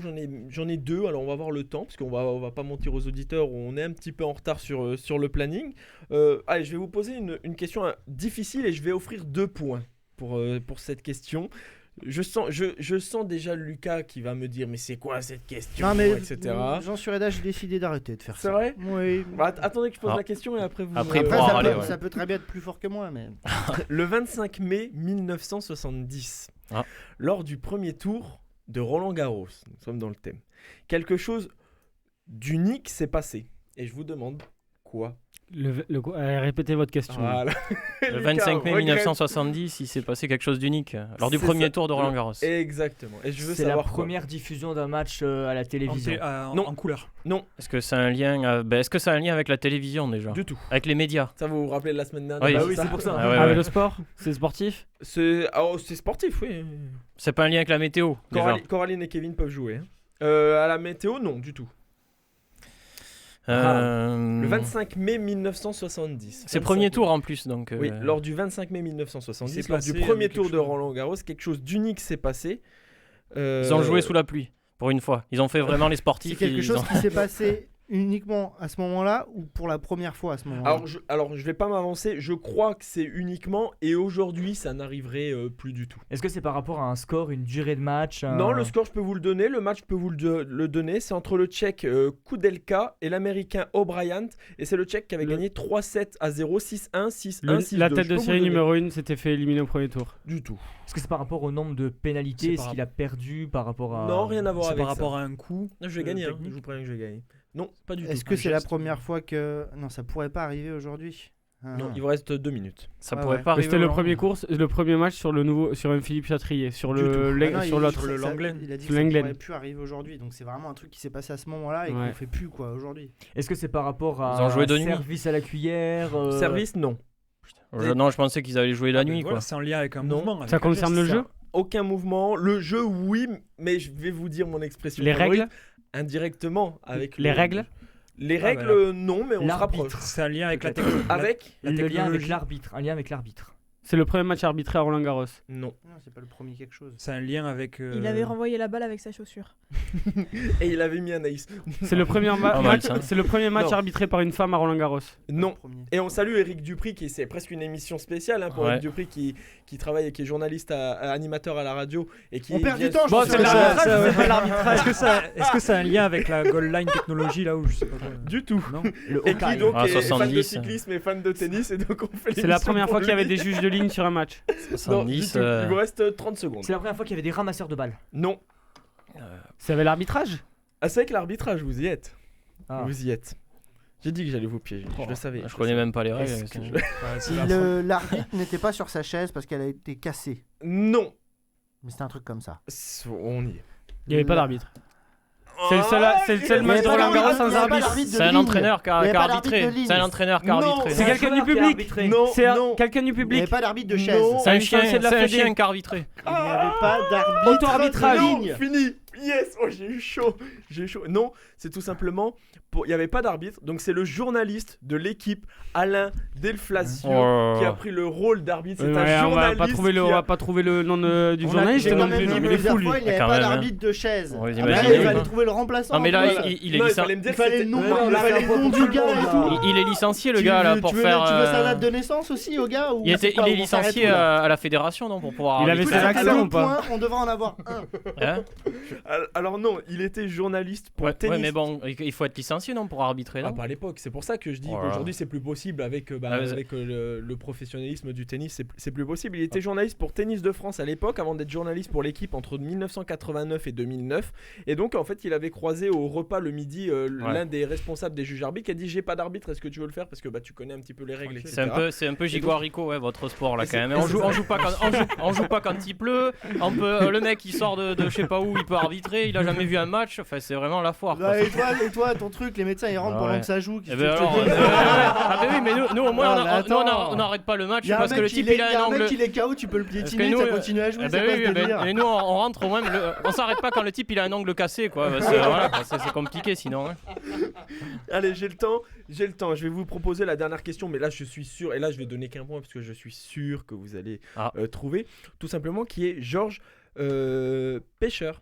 j'en ai deux. Alors on va voir le temps parce qu'on va pas mentir aux auditeurs, on est un petit peu en retard sur le planning. Allez, je vais vous poser une question difficile et je vais offrir 2 points pour cette question. Je sens déjà Lucas qui va me dire mais c'est quoi cette question, Non mais etc. Jean Sureda, j'ai décidé d'arrêter de faire C'est ça. vrai? Oui. Bah, attendez que je pose Ah. la question et après vous. Après, il Après, pourra ça, râler, peut, ouais. ça peut très bien être plus fort que moi, mais. Le 25 mai 1970, Ah. lors du premier tour de Roland-Garros, nous sommes dans le thème, quelque chose d'unique s'est passé. Et je vous demande quoi? Répétez votre question. Voilà. Le Lucas 25 mai regrette. 1970, il s'est passé quelque chose d'unique lors du C'est premier ça. tour de Roland Garros. Exactement. Et je veux C'est la savoir quoi. première diffusion d'un match à la télévision. Non. En couleur. Non, Est-ce que c'est un lien est-ce que c'est un lien avec la télévision déjà? du tout. Avec les médias? Ça vous vous rappelez de la semaine dernière? Oui. Bah Oui, c'est pour ça. Ah ouais, Avec ouais. le sport? C'est sportif? C'est sportif, oui. C'est pas un lien avec la météo déjà. Coraline et Kevin peuvent jouer. hein. À la météo, non, du tout. Le 25 mai 1970. C'est premier tour en plus donc. Oui, lors du 25 mai Il 1970, s'est lors du passé, premier quelque tour de chose. Roland Garros, quelque chose d'unique s'est passé. Ils ont joué sous la pluie pour une fois. Ils ont fait vraiment les C'est sportifs. quelque ils chose ont- qui s'est passé uniquement à ce moment-là ou pour la première fois à ce moment-là? Alors, je vais pas m'avancer. Je crois que c'est uniquement et aujourd'hui, ça n'arriverait plus du tout. Est-ce que c'est par rapport à un score, une durée de match Non, le score, je peux vous le donner. Le match, je peux vous le donner. C'est entre le Tchèque Koudelka et l'Américain O'Brien. Et c'est le Tchèque qui avait gagné 3-7 à 0, 6-1, 6-1, 6-2. La tête Je peux de vous série le donner. numéro 1 s'était fait éliminer au premier tour. Du tout. Est-ce que c'est par rapport au nombre de pénalités? C'est Est-ce par qu'il a perdu par rapport à. Non, rien à voir C'est avec par rapport ça. à un coup. Je vais gagner. technique. Je vous préviens que je vais gagner. Non, pas du tout. Est-ce que c'est la première fois que. Non, ça pourrait pas arriver aujourd'hui. Ah. Non, il vous reste 2 minutes. Ça Ouais, pourrait ouais. pas arriver. C'était le au premier course, le premier match sur un Philippe Chatrier, sur Du tout. le Ah non, sur il- l'autre. ça- le Langlen. Il a dit Sur que ça Langlen. pourrait plus arriver aujourd'hui. Donc c'est vraiment un truc qui s'est passé à ce moment-là et Ouais. qu'on fait plus quoi aujourd'hui. Est-ce que c'est par rapport à Ils ont joué de un nuit. service à la cuillère Service, non. Non, je pensais qu'ils allaient jouer la nuit Voilà, quoi. c'est en lien avec un Non. mouvement. avec Ça un concerne geste. le jeu? Aucun mouvement. Le jeu, oui, mais je vais vous dire mon expression. Les favorite. règles? Indirectement. Avec Les règles? Les Ah, règles, voilà. non, mais on se L'arbitre. rapproche. C'est un lien avec la technologie. Avec La Le lien avec technologie. l'arbitre. Un lien avec l'arbitre. C'est le premier match arbitré à Roland Garros. Non. Non, c'est pas le premier quelque chose. C'est un lien avec. Il avait renvoyé la balle avec sa chaussure. Et il avait mis Anaïs. C'est le premier Pas mal, match. ça. C'est le premier match Non. arbitré par une femme à Roland Garros. Non. Le premier. Et on salue Eric Dupri, qui c'est presque une émission spéciale pour Ouais. Eric Dupri qui travaille et qui est journaliste, animateur à la radio et qui On perd vient- du temps, je Bon, pense c'est que l'arbitrage, ça- c'est pas l'arbitrage. Est-ce que ça a un lien avec la goal line technologie là où je sais pas quoi? Du tout. Non. Le Et qui Hawkeye. donc Ah, est fan de 70. cyclisme et fan de tennis et donc on fait C'est la l'émission première pour fois qu'il y avait lui. des juges de ligne sur un match. Non, du 70. tout. Il vous reste 30 secondes. C'est la première fois qu'il y avait des ramasseurs de balles. Non. C'est avec l'arbitrage? Ah, c'est avec l'arbitrage, vous y êtes. Ah. Vous y êtes. J'ai dit que j'allais vous piéger. Je le savais. Je connais même pas les règles. Est-ce que je- C'est la L'arbitre n'était pas sur sa chaise parce qu'elle a été cassée. Non. Mais c'était un truc comme ça. On y est. Il n'y avait pas d'arbitre. C'est le Ah, seul match de Roland Garros sans arbitre. C'est un entraîneur qui Il y a avait pas arbitré. d'arbitre de ligne. C'est un entraîneur qui a Non, arbitré. C'est quelqu'un du public. Non, C'est non. quelqu'un du Il n'y avait public. pas d'arbitre de chaise. Non. C'est un un chien, licencié de la c'est un Fédé. chien qui a arbitré. Il n'y avait pas d'arbitre Auto-arbitrage. de Non, ligne. fini. Yes, oh j'ai eu chaud. Non, c'est tout simplement, il n'y avait pas d'arbitre, donc c'est le journaliste de l'équipe, Alain Delflacio, qui a pris le rôle d'arbitre. C'est un journaliste. On va pas trouver le nom du journaliste. J'ai quand même dit plusieurs fois, il n'y avait pas d'arbitre de chaise. Ouais, il fallait trouver le remplaçant. Non mais là, il est licencié. Il fallait le nom du gars et tout. Il est licencié le gars là pour faire. Tu veux sa date de naissance aussi au gars? Il est licencié à la fédération non pour pouvoir. Il avait ses accents ou pas? On devrait en avoir un. Alors non, il était journaliste pour tennis. Ouais mais bon, il faut être licencié non pour arbitrer non? Pas à l'époque, c'est pour ça que je dis qu'aujourd'hui c'est plus possible avec le professionnalisme du tennis, c'est plus possible. Il était journaliste pour Tennis de France à l'époque avant d'être journaliste pour l'équipe entre 1989 et 2009 et donc en fait il avait croisé au repas le midi l'un des responsables des juges arbitres qui a dit j'ai pas d'arbitre, est-ce que tu veux le faire parce que tu connais un petit peu les règles, etc. C'est un peu Gigo-Rico votre sport là quand même. On joue pas quand il pleut, le mec il sort de je sais pas où, il peut arbitrer, il a jamais vu un match, enfin c'est vraiment la foire. Et toi ton truc, les médecins ils rentrent pendant que ça joue. Oui mais nous au moins on n'arrête pas le match parce que le type il a un angle. Le mec il est KO, tu peux le piétiner, ça continue à jouer. Et nous on rentre au moins, on s'arrête pas quand le type il a un angle cassé quoi. C'est compliqué sinon. Allez, j'ai le temps. Je vais vous proposer la dernière question, mais là je suis sûr, et là je vais donner qu'un point parce que je suis sûr que vous allez trouver, tout simplement, qui est Georges Pêcheur.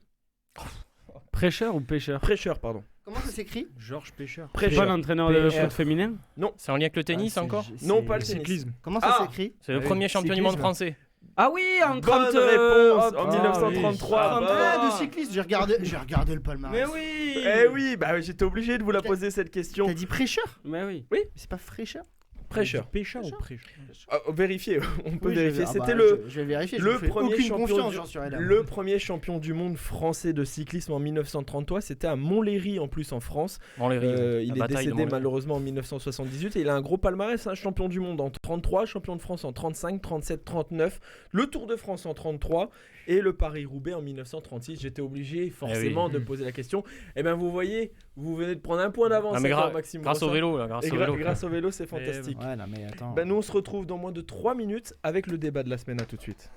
Prêcheur ou pêcheur? Prêcheur, pardon. Comment ça s'écrit? Georges Pêcheur. C'est pas l'entraîneur de foot féminin? Non. C'est en lien avec le tennis encore? Non, pas le cyclisme. Comment ça s'écrit? C'est le premier champion du monde français. Ah oui, en 30 réponse en 1933. De cycliste, j'ai regardé le palmarès. Mais oui. Eh oui, j'étais obligé de vous la poser cette question. T'as dit prêcheur? Mais oui. Oui. C'est pas fraîcheur? Prêcheur. Pêcheur ou prêcheur? Vérifier, on peut vérifier. C'était je vais vérifier. Le premier champion du monde français de cyclisme en 1933. C'était à Montlhéry en plus en France. Il est décédé malheureusement en 1978 et il a un gros palmarès, champion du monde en 33, champion de France en 35, 37, 39, le Tour de France en 33 et le Paris-Roubaix en 1936. J'étais obligé forcément de poser la question. Et bien vous voyez, vous venez de prendre un point d'avance. Maxime grâce au vélo. Grâce au vélo, c'est fantastique. Ouais, non, mais attends. Nous on se retrouve dans moins de 3 minutes avec le débat de la semaine. À tout de suite.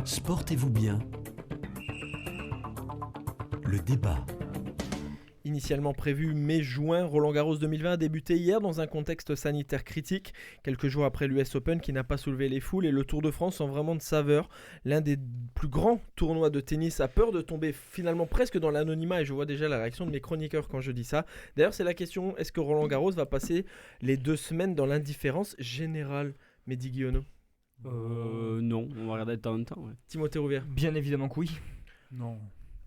Sportez-vous bien. Le débat. Initialement prévu mai-juin, Roland-Garros 2020 a débuté hier dans un contexte sanitaire critique, quelques jours après l'US Open qui n'a pas soulevé les foules et le Tour de France sont vraiment de saveur. L'un des plus grands tournois de tennis a peur de tomber finalement presque dans l'anonymat et je vois déjà la réaction de mes chroniqueurs quand je dis ça. D'ailleurs c'est la question, est-ce que Roland-Garros va passer les 2 semaines dans l'indifférence générale, Mehdi Guillaumeau? Non, on va regarder de temps en temps. Ouais. Timothée Rouvière? Bien évidemment que oui. Non.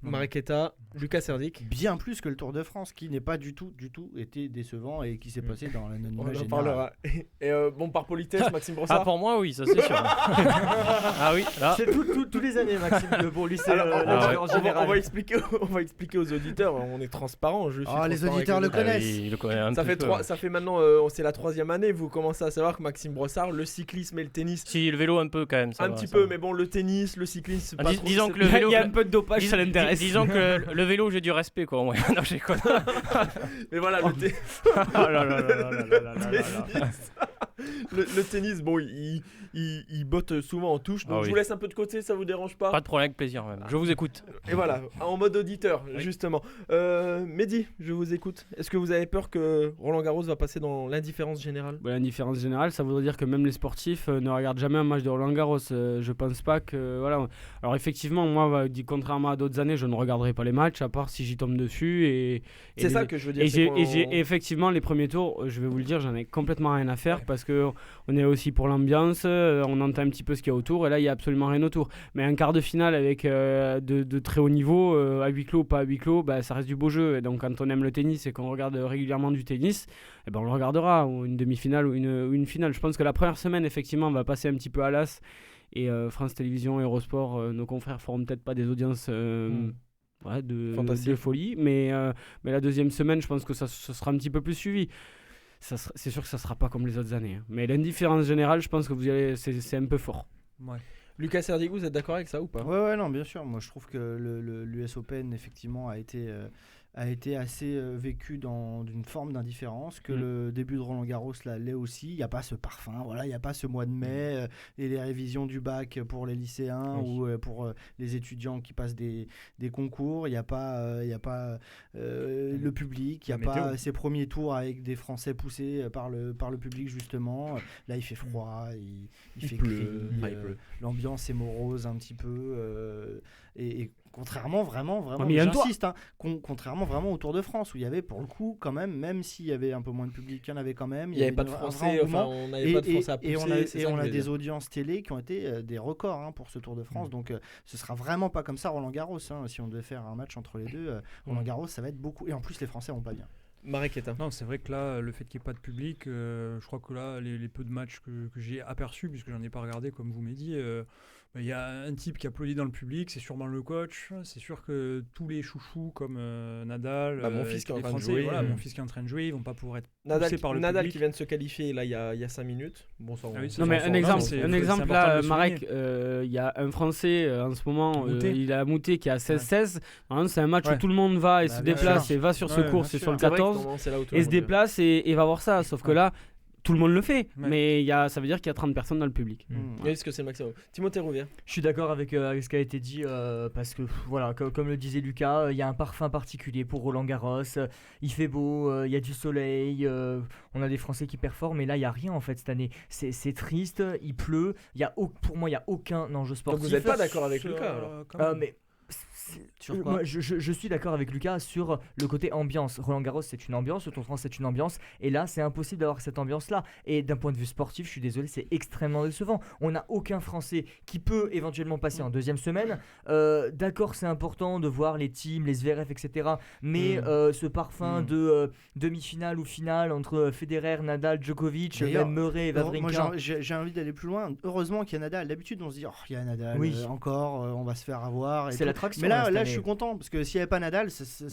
Mariquetta, Lucas Serdic. Bien plus que le Tour de France qui n'est pas du tout été décevant et qui s'est passé dans l'anonymat On en général. parlera. Et bon, par politesse, Maxime Brossard. Ah, pour moi, oui, ça c'est sûr. Ah oui, là. C'est tous les années, Maxime. Pour lui, c'est Alors, la différence générale. on va expliquer aux auditeurs, on est transparent. Je suis les transparent auditeurs avec le connaissent. Ah oui, il le connaît un Ça petit peu. ça fait maintenant, c'est la 3e année, vous commencez à savoir que Maxime Brossard, le cyclisme et le tennis, Si, le vélo un peu quand même. Ça un va, petit ça peu, va. mais bon, le tennis, le cyclisme, c'est pas trop... Disons que le Il vélo. y a un peu de dopage, ça l'intéresse. Disons que le vélo, j'ai du respect quoi. Ouais. Non, j'ai quoi. Mais voilà, Oh là là là là là là là là là. le tennis, bon, il botte souvent en touche, donc Ah je oui. vous laisse un peu de côté, ça vous dérange pas? Pas de problème, avec plaisir même. Je vous écoute. Et voilà, en mode auditeur, Oui. justement. Mehdi, je vous écoute. Est-ce que vous avez peur que Roland Garros va passer dans l'indifférence générale? L'indifférence générale, ça voudrait dire que même les sportifs ne regardent jamais un match de Roland Garros. Je pense pas que... Voilà. Alors effectivement, moi, contrairement à d'autres années, je ne regarderai pas les matchs, à part si j'y tombe dessus. Et C'est ça que je veux dire. Et c'est j'ai effectivement les premiers tours, je vais vous le dire, j'en ai complètement rien à faire parce que on est aussi pour l'ambiance, on entend un petit peu ce qu'il y a autour et là il y a absolument rien autour. Mais un quart de finale avec de très haut niveau, à huis clos, pas à huis clos, bah, ça reste du beau jeu. Et donc quand on aime le tennis et qu'on regarde régulièrement du tennis, eh ben, on le regardera, ou une demi-finale ou une finale. Je pense que la première semaine effectivement on va passer un petit peu à l'as et France Télévisions, Eurosport, nos confrères feront peut-être pas des audiences de folie, mais la deuxième semaine je pense que ça sera un petit peu plus suivi. C'est sûr que ça sera pas comme les autres années, hein. Mais l'indifférence générale, je pense que vous allez, c'est un peu fort. Ouais. Lucas Serdic, vous êtes d'accord avec ça ou pas? Ouais, non, bien sûr. Moi, je trouve que l'US Open, effectivement, a été assez vécu dans une forme d'indifférence, que le début de Roland Garros l'est aussi. Il n'y a pas ce parfum, voilà, il n'y a pas ce mois de mai et les révisions du bac pour les lycéens ou pour les étudiants qui passent des concours. Il n'y a pas, le public, il n'y a pas ces premiers tours avec des Français poussés par le public, justement. Là, il fait froid, il fait pleut, gris, l'ambiance est morose un petit peu. Et contrairement vraiment, mais j'insiste, contrairement vraiment au Tour de France où il y avait pour le coup quand même s'il y avait un peu moins de public, il y en avait quand même. Il n'y avait pas de Français, on n'avait pas de Français à pousser. Et on a des audiences télé qui ont été des records pour ce Tour de France. Donc ce sera vraiment pas comme ça Roland Garros. Si on devait faire un match entre les deux, Roland Garros ça va être beaucoup. Et en plus les Français vont pas bien. Mariquetta. Non, c'est vrai que là, le fait qu'il n'y ait pas de public, je crois que là, les peu de matchs que j'ai aperçus, puisque j'en ai pas regardé, comme vous m'avez dit, il y a un type qui applaudit dans le public, c'est sûrement le coach. C'est sûr que tous les chouchous comme Nadal, mon fils qui est en train de Français, jouer, voilà, mon fils qui est en train de jouer, ils vont pas pouvoir être Nadal, poussés par le Nadal public. qui vient de se qualifier là il y a 5 minutes. Bon, ça, Ah oui, Non mais un exemple là, Marek, il il y a un Français en ce moment, Moutet. il a Moutet qui a 16-16. C'est un match où Ouais. tout le monde va et Bah, se bien déplace sûr. et va sur ce Ouais, cours, bien c'est sûr. sur le C'est vrai que 14, normalement, c'est là où tout le et se monde veut. déplace et va voir ça. Sauf que là, tout le monde le fait, Ouais. mais ça veut dire qu'il y a 30 personnes dans le public. Oui, est-ce que c'est le maximum? Timothée Rouvière. Je suis d'accord avec ce qui a été dit parce que voilà, comme le disait Lucas, il y a un parfum particulier pour Roland Garros. Il fait beau, il y a du soleil, on a des Français qui performent, mais là il y a rien en fait cette année. C'est triste, il pleut. Pour moi il y a aucun enjeu sportif. Donc vous n'êtes pas d'accord avec Lucas alors? Mais Sur quoi moi, je suis d'accord avec Lucas sur le côté ambiance. Roland Garros c'est une ambiance, le Tour de France c'est une ambiance, et là c'est impossible d'avoir cette ambiance là. Et d'un point de vue sportif, je suis désolé, c'est extrêmement décevant. On n'a aucun Français qui peut éventuellement passer en deuxième semaine. D'accord, c'est important de voir les teams, les Zverev, etc. Mais ce parfum de demi-finale ou finale entre Federer, Nadal, Djokovic, D'ailleurs, même Murray et Wawrinka. Moi j'ai envie d'aller plus loin. Heureusement qu'il y a Nadal. D'habitude on se dit il y a Nadal, Oui. Encore, on va se faire avoir. et C'est tout. l'attraction. Mais là cette je année. suis content parce que s'il n'y avait pas Nadal,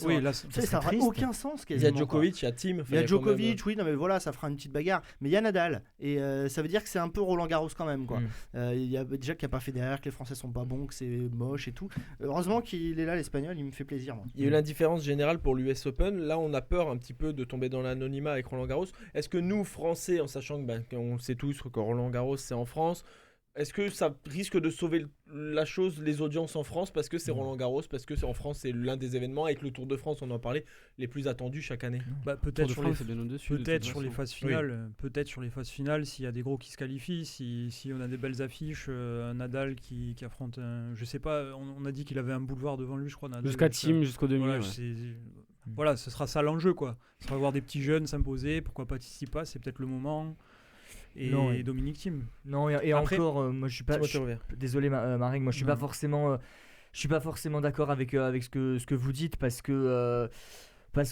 Oui, là, ça n'aurait triste. aucun sens. Il y a quasiment, Djokovic, il y a Tim. Il y a Djokovic, oui, non mais voilà, ça fera une petite bagarre. Mais il y a Nadal, et ça veut dire que c'est un peu Roland Garros quand même, quoi. Il y a déjà qu'il n'y a pas Federer, que les Français sont pas bons, que c'est moche et tout. Heureusement qu'il est là, l'Espagnol, il me fait plaisir. Moi. Il y a eu l'indifférence générale pour l'US Open. Là, on a peur un petit peu de tomber dans l'anonymat avec Roland Garros. Est-ce que nous, Français, en sachant qu'on sait tous que Roland Garros c'est en France, Est-ce que ça risque de sauver la chose, les audiences en France, parce que c'est Roland Garros, parce que c'est en France, c'est l'un des événements avec le Tour de France, on en parlait, les plus attendus chaque année. Peut-être sur les phases finales. Peut-être sur les phases finales, s'il y a des gros qui se qualifient, si on a des belles affiches, un Nadal qui affronte je sais pas, on a dit qu'il avait un boulevard devant lui, je crois. Nadal, jusqu'à Thiem, jusqu'au demi. Voilà, ce sera ça l'enjeu, quoi. Ce sera voir des petits jeunes s'imposer, pourquoi pas Tsitsipas, c'est peut-être le moment. Et Dominic Thiem. Non, et après, encore, moi je suis pas. Désolé, Marek, moi je suis pas forcément. Je suis pas forcément d'accord avec ce que vous dites parce que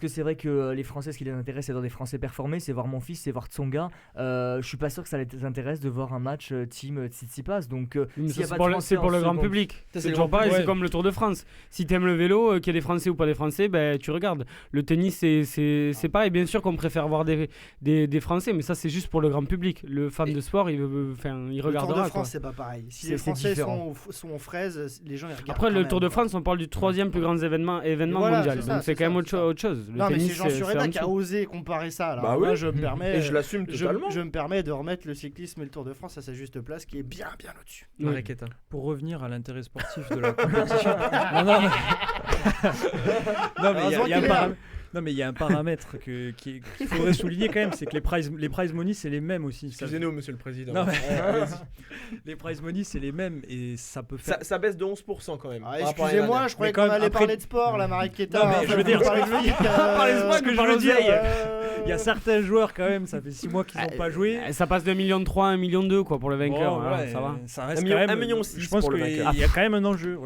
c'est vrai que les Français, ce qui les intéresse, c'est de voir des Français performer, c'est voir mon fils, c'est voir Tsonga. Je suis pas sûr que ça les intéresse de voir un match Team Tsitsipas. Donc, c'est pour le grand public. C'est toujours pareil, c'est comme le Tour de France. Si t'aimes le vélo, qu'il y ait des Français ou pas des Français, ben tu regardes. Le tennis, c'est pareil. Bien sûr qu'on préfère voir des Français, mais ça c'est juste pour le grand public. Le fan de sport, il regardera. Le Tour de France, c'est pas pareil. Si les Français sont aux fraises, les gens ils regardent. Après, le Tour de France, on parle du 3e plus grand événement mondial. Donc c'est quand même autre chose. Non, mais c'est Jean Sureda qui a osé comparer ça. Alors moi, je me permets, et je l'assume totalement. Je me permets de remettre le cyclisme et le Tour de France à sa juste place, qui est bien au-dessus. Pour revenir à l'intérêt sportif de la compétition. Non, mais il y a un paramètre qu'il faudrait souligner quand même, c'est que les prize money, c'est les mêmes aussi. Excusez-nous, monsieur le président. Non, mais les prize money, c'est les mêmes et ça peut faire. Ça baisse de 11% quand même. Excusez-moi, je croyais qu'on allait parler de sport, la Mariquetta. Non, mais je veux dire, parlez-moi ce que je veux dire. Il y a certains joueurs quand même, ça fait 6 mois qu'ils n'ont pas joué. Ça passe de 1,3 million à 1,2 million pour le vainqueur. Ça va. Ça reste quand même 1,6 million. Je pense qu'il y a quand même un enjeu.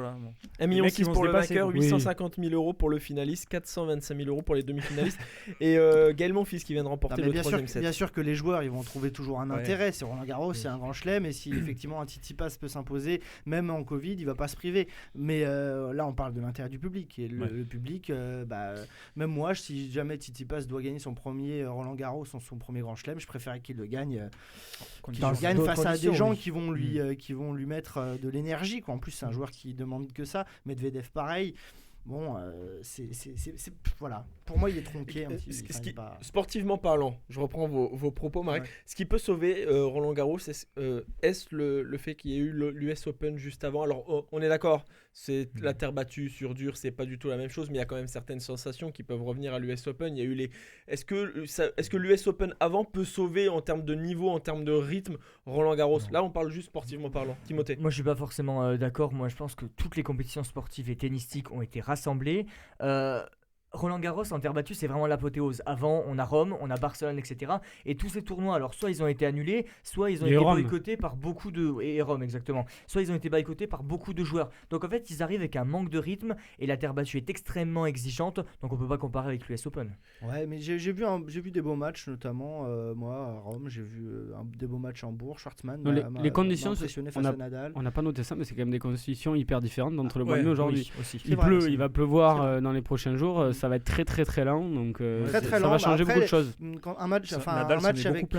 1,6 million pour le vainqueur, 850 000 euros pour le finaliste, 425 000 euros pour les demi-finalistes. Et Gaël Monfils qui vient de remporter le 3e set. Bien sûr que les joueurs ils vont trouver toujours un intérêt. C'est Roland Garros, c'est un grand chelem. Et si effectivement un Tsitsipas peut s'imposer, même en Covid, il va pas se priver. Mais là, on parle de l'intérêt du public. Et le public, même moi, si jamais Tsitsipas doit gagner son premier Roland Garros, son premier grand chelem, je préférerais qu'il le gagne. Face à des gens qui vont lui mettre de l'énergie. En plus, c'est un joueur qui demande que ça. Medvedev, pareil. Bon, voilà. Pour moi, il est tronqué. Sportivement parlant, je reprends vos propos, Marek. Ouais. Ce qui peut sauver Roland Garros, est-ce le fait qu'il y ait eu l'US Open juste avant? Alors, on est d'accord, c'est la terre battue sur dur, c'est pas du tout la même chose, mais il y a quand même certaines sensations qui peuvent revenir à l'US Open. Il y a eu Est-ce que l'US Open avant peut sauver en termes de niveau, en termes de rythme, Roland Garros? Là, on parle juste sportivement parlant. Timothée? Moi, je suis pas forcément d'accord. Moi, je pense que toutes les compétitions sportives et tennistiques ont été rassemblées. Roland Garros en terre battue, c'est vraiment l'apothéose. Avant, on a Rome, on a Barcelone, etc. Et tous ces tournois, alors soit ils ont été annulés, soit ils ont été boycottés par beaucoup de... Et Rome, exactement. Soit ils ont été boycottés par beaucoup de joueurs. Donc en fait, ils arrivent avec un manque de rythme et la terre battue est extrêmement exigeante. Donc on peut pas comparer avec l'US Open. Ouais, mais j'ai vu des beaux matchs, notamment moi à Rome, j'ai vu des beaux matchs à Hambourg. Schwartzmann les conditions, impressionné face à Nadal. On n'a pas noté ça, mais c'est quand même des conditions hyper différentes entre le mois de mai aujourd'hui. Aussi. Il va pleuvoir dans les prochains jours. Ça va être très très très lent, donc ça va changer beaucoup de choses. Un match avec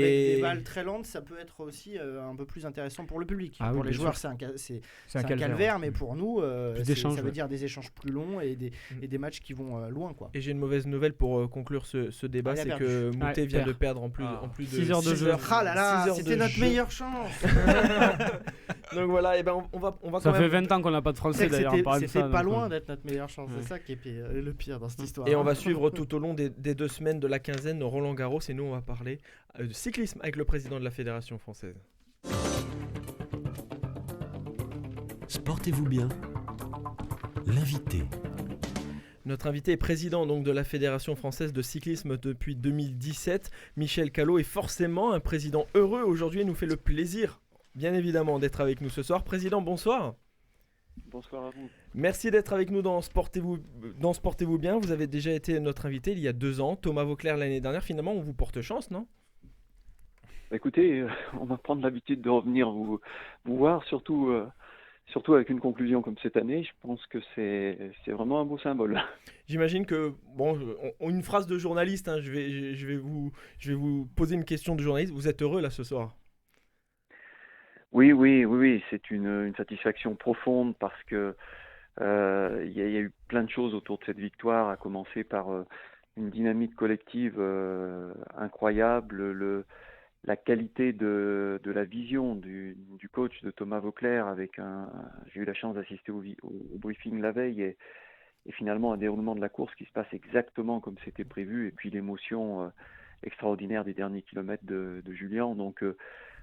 des balles très lentes, ça peut être aussi un peu plus intéressant pour le public. Pour les joueurs, c'est un calvaire, mais pour nous, ça veut dire des échanges plus longs et des matchs qui vont loin, quoi. Et j'ai une mauvaise nouvelle pour conclure ce débat, c'est que Moutet vient de perdre en plus de 6 heures de jeu. Ah là là, c'était notre meilleure chance. Donc voilà, et on va ça fait 20 ans qu'on n'a pas de français d'ailleurs. C'était pas loin d'être notre meilleure chance, c'est ça qui est le pire dans cette histoire. Et on va suivre tout au long des 2 semaines de la quinzaine Roland Garros, et nous on va parler de cyclisme avec le président de la Fédération française. Sportez-vous bien, l'invité. Notre invité est président donc de la Fédération française de cyclisme depuis 2017. Michel Callot est forcément un président heureux aujourd'hui et nous fait le plaisir, bien évidemment, d'être avec nous ce soir. Président, bonsoir. Bonsoir à vous. Merci d'être avec nous dans Sportez-vous bien. Vous avez déjà été notre invité il y a 2 ans. Thomas Vauclair l'année dernière. Finalement, on vous porte chance, non? Écoutez, on va prendre l'habitude de revenir vous voir, surtout avec une conclusion comme cette année. Je pense que c'est vraiment un beau symbole. J'imagine que, une phrase de journaliste, hein, je vais vous poser une question de journaliste. Vous êtes heureux là ce soir? Oui, c'est une satisfaction profonde parce que il y a eu plein de choses autour de cette victoire, à commencer par une dynamique collective incroyable, la qualité de la vision du coach de Thomas Voeckler j'ai eu la chance d'assister au briefing la veille et finalement un déroulement de la course qui se passe exactement comme c'était prévu et puis l'émotion extraordinaire des derniers kilomètres de Julien. Donc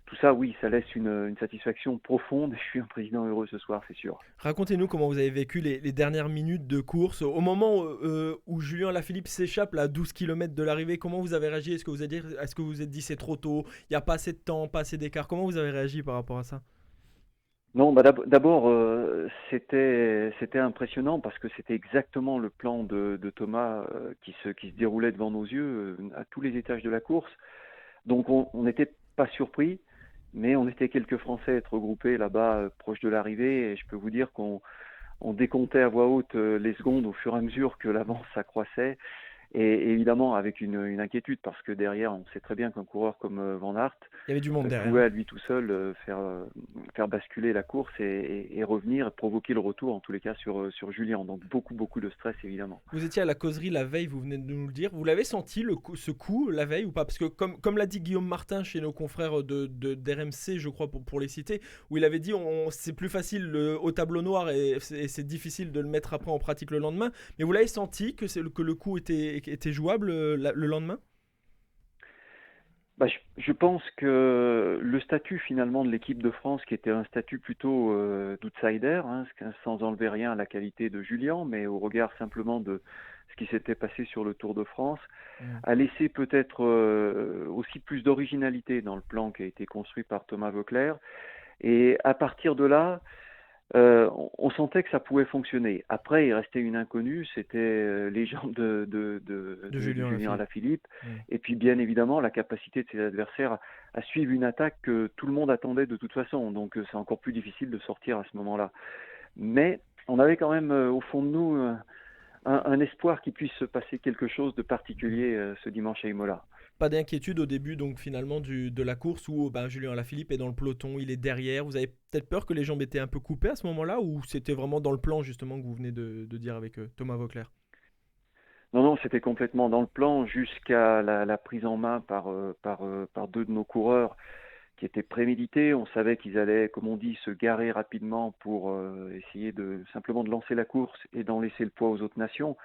tout ça, oui, ça laisse une satisfaction profonde. Je suis un président heureux ce soir, c'est sûr. Racontez-nous comment vous avez vécu les dernières minutes de course. Au moment où Julien Alaphilippe s'échappe à 12 km de l'arrivée, comment vous avez réagi ? Est-ce que vous vous êtes dit c'est trop tôt, il n'y a pas assez de temps, pas assez d'écart ? Comment vous avez réagi par rapport à ça ? Non, d'abord, c'était impressionnant parce que c'était exactement le plan de Thomas qui se déroulait devant nos yeux à tous les étages de la course. Donc on n'était pas surpris. Mais on était quelques Français à être regroupés là-bas, proche de l'arrivée, et je peux vous dire qu'on décomptait à voix haute les secondes au fur et à mesure que l'avance s'accroissait, et évidemment avec une inquiétude, parce que derrière, on sait très bien qu'un coureur comme Van Aert il y avait du monde derrière. Pouvait à lui tout seul faire basculer la course et revenir, et provoquer le retour, en tous les cas, sur Julien. Donc beaucoup de stress, évidemment. Vous étiez à la causerie la veille, vous venez de nous le dire. Vous l'avez senti, ce coup, la veille, ou pas ? Parce que comme l'a dit Guillaume Martin chez nos confrères d'RMC, je crois, pour les citer, où il avait dit c'est plus facile au tableau noir et c'est difficile de le mettre après en pratique le lendemain. Mais vous l'avez senti que le coup était jouable le lendemain ? Je pense que le statut finalement de l'équipe de France, qui était un statut plutôt d'outsider, sans enlever rien à la qualité de Julien, mais au regard simplement de ce qui s'était passé sur le Tour de France, a laissé peut-être aussi plus d'originalité dans le plan qui a été construit par Thomas Voeckler. Et à partir de là, on sentait que ça pouvait fonctionner. Après, il restait une inconnue, c'était les jambes de Julien Alaphilippe, et puis bien évidemment la capacité de ses adversaires à suivre une attaque que tout le monde attendait de toute façon. Donc c'est encore plus difficile de sortir à ce moment-là. Mais on avait quand même au fond de nous un espoir qu'il puisse se passer quelque chose de particulier ce dimanche à Imola. Pas d'inquiétude au début donc finalement de la course où Julien Alaphilippe est dans le peloton, il est derrière. Vous avez peut-être peur que les jambes étaient un peu coupées à ce moment-là, ou c'était vraiment dans le plan justement que vous venez de dire avec Thomas Voeckler ? Non, c'était complètement dans le plan jusqu'à la prise en main par deux de nos coureurs qui étaient prémédités. On savait qu'ils allaient, comme on dit, se garer rapidement pour essayer simplement de lancer la course et d'en laisser le poids aux autres nations.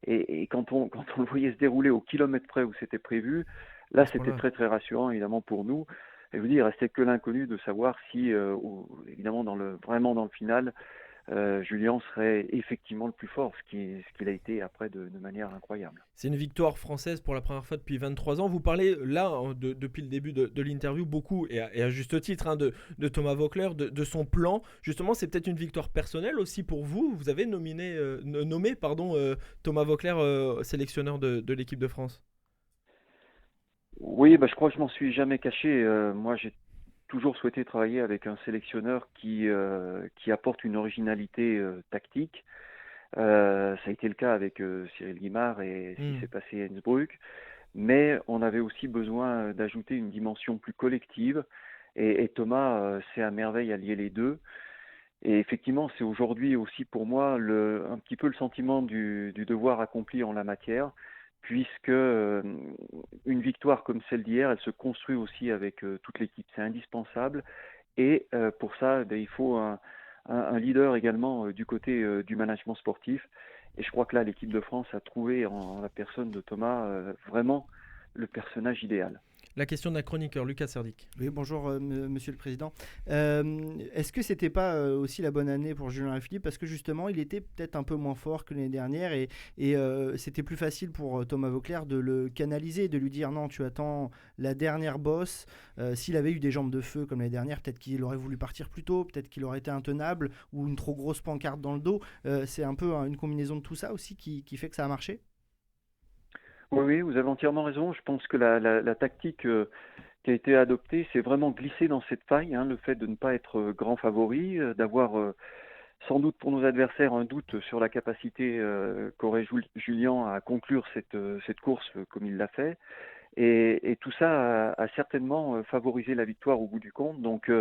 Et quand on le voyait se dérouler au kilomètre près où c'était prévu, là c'était très très rassurant évidemment pour nous. Et je vous dis, il restait que l'inconnu de savoir si, évidemment vraiment dans le final, Julien serait effectivement le plus fort, ce qu'il a été après de manière incroyable. C'est une victoire française pour la première fois depuis 23 ans. Vous parlez là, depuis le début de l'interview, beaucoup, et à juste titre, de Thomas Voeckler, de son plan. Justement, c'est peut-être une victoire personnelle aussi pour vous. Vous avez nommé Thomas Voeckler sélectionneur de l'équipe de France. Oui, je crois que je m'en suis jamais caché. Moi, j'ai toujours souhaité travailler avec un sélectionneur qui apporte une originalité tactique. Ça a été le cas avec Cyril Guimard et ce qui s'est passé à Innsbruck. Mais on avait aussi besoin d'ajouter une dimension plus collective. Et Thomas sait à merveille allier les deux. Et effectivement, c'est aujourd'hui aussi pour moi un petit peu le sentiment du devoir accompli en la matière, puisque une victoire comme celle d'hier, elle se construit aussi avec toute l'équipe. C'est indispensable. Et pour ça, il faut un leader également du côté du management sportif. Et je crois que là, l'équipe de France a trouvé en la personne de Thomas vraiment le personnage idéal. La question d'un chroniqueur, Lucas Serdic. Oui, bonjour Monsieur le Président. Est-ce que c'était pas aussi la bonne année pour Julien Alaphilippe, parce que justement il était peut-être un peu moins fort que l'année dernière et c'était plus facile pour Thomas Voeckler de le canaliser, de lui dire non, tu attends la dernière bosse. S'il avait eu des jambes de feu comme l'année dernière, peut-être qu'il aurait voulu partir plus tôt, peut-être qu'il aurait été intenable ou une trop grosse pancarte dans le dos. C'est un peu une combinaison de tout ça aussi qui fait que ça a marché. Oui, vous avez entièrement raison. Je pense que la tactique qui a été adoptée, c'est vraiment glisser dans cette faille, le fait de ne pas être grand favori, d'avoir sans doute pour nos adversaires un doute sur la capacité qu'aurait Julien à conclure cette course comme il l'a fait. Et tout ça a certainement favorisé la victoire au bout du compte. Donc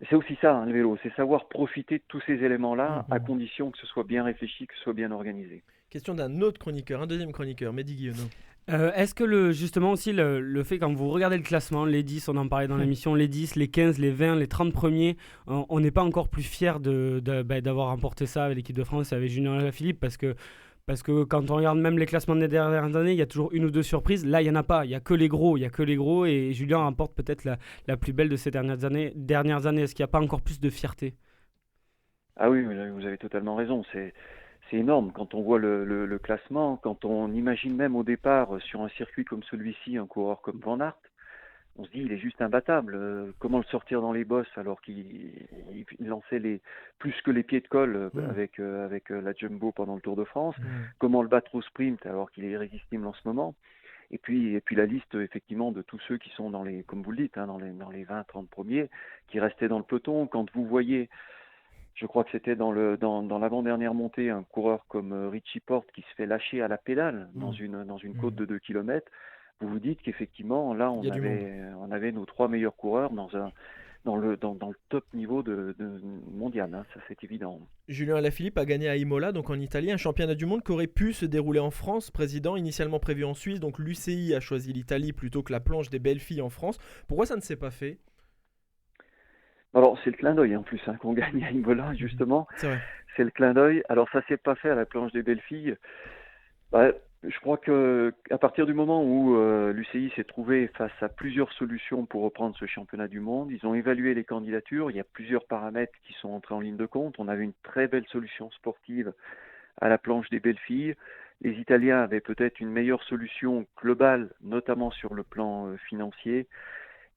c'est aussi ça, le vélo, c'est savoir profiter de tous ces éléments-là, à condition que ce soit bien réfléchi, que ce soit bien organisé. Question d'un autre chroniqueur, un deuxième chroniqueur, Mehdi Guillonneau. Est-ce que justement aussi le fait, quand vous regardez le classement, les 10, on en parlait dans l'émission, les 10, les 15, les 20, les 30 premiers, on n'est pas encore plus fiers d'avoir remporté ça avec l'équipe de France et avec Julien Alaphilippe, parce que quand on regarde même les classements des dernières années, il y a toujours une ou deux surprises. Là, il n'y en a pas, il n'y a que les gros, et Julien remporte peut-être la plus belle de ces dernières années. Est-ce qu'il n'y a pas encore plus de fierté? Ah oui, vous avez totalement raison. C'est énorme quand on voit le classement, quand on imagine même au départ sur un circuit comme celui-ci, un coureur comme Van Aert, on se dit il est juste imbattable. Comment le sortir dans les bosses alors qu'il lançait plus que les pieds de colle avec la Jumbo pendant le Tour de France. Comment le battre au sprint alors qu'il est irrésistible en ce moment. Et puis la liste effectivement de tous ceux qui sont comme vous le dites, dans les 20-30 premiers, qui restaient dans le peloton. Quand vous voyez, je crois que c'était dans l'avant-dernière montée, un coureur comme Richie Porte qui se fait lâcher à la pédale dans une côte de 2 km. Vous vous dites qu'effectivement, là, on avait nos 3 meilleurs coureurs dans le top niveau de mondial, ça c'est évident. Julien Alaphilippe a gagné à Imola, donc en Italie, un championnat du monde qui aurait pu se dérouler en France. Président initialement prévu en Suisse, donc l'UCI a choisi l'Italie plutôt que la planche des belles filles en France. Pourquoi ça ne s'est pas fait ? Alors, c'est le clin d'œil en plus qu'on gagne à Imola, justement. C'est vrai. C'est le clin d'œil. Alors, ça s'est pas fait à la planche des belles filles. Je crois qu'à partir du moment où l'UCI s'est trouvé face à plusieurs solutions pour reprendre ce championnat du monde, ils ont évalué les candidatures. Il y a plusieurs paramètres qui sont entrés en ligne de compte. On avait une très belle solution sportive à la planche des belles filles. Les Italiens avaient peut-être une meilleure solution globale, notamment sur le plan financier.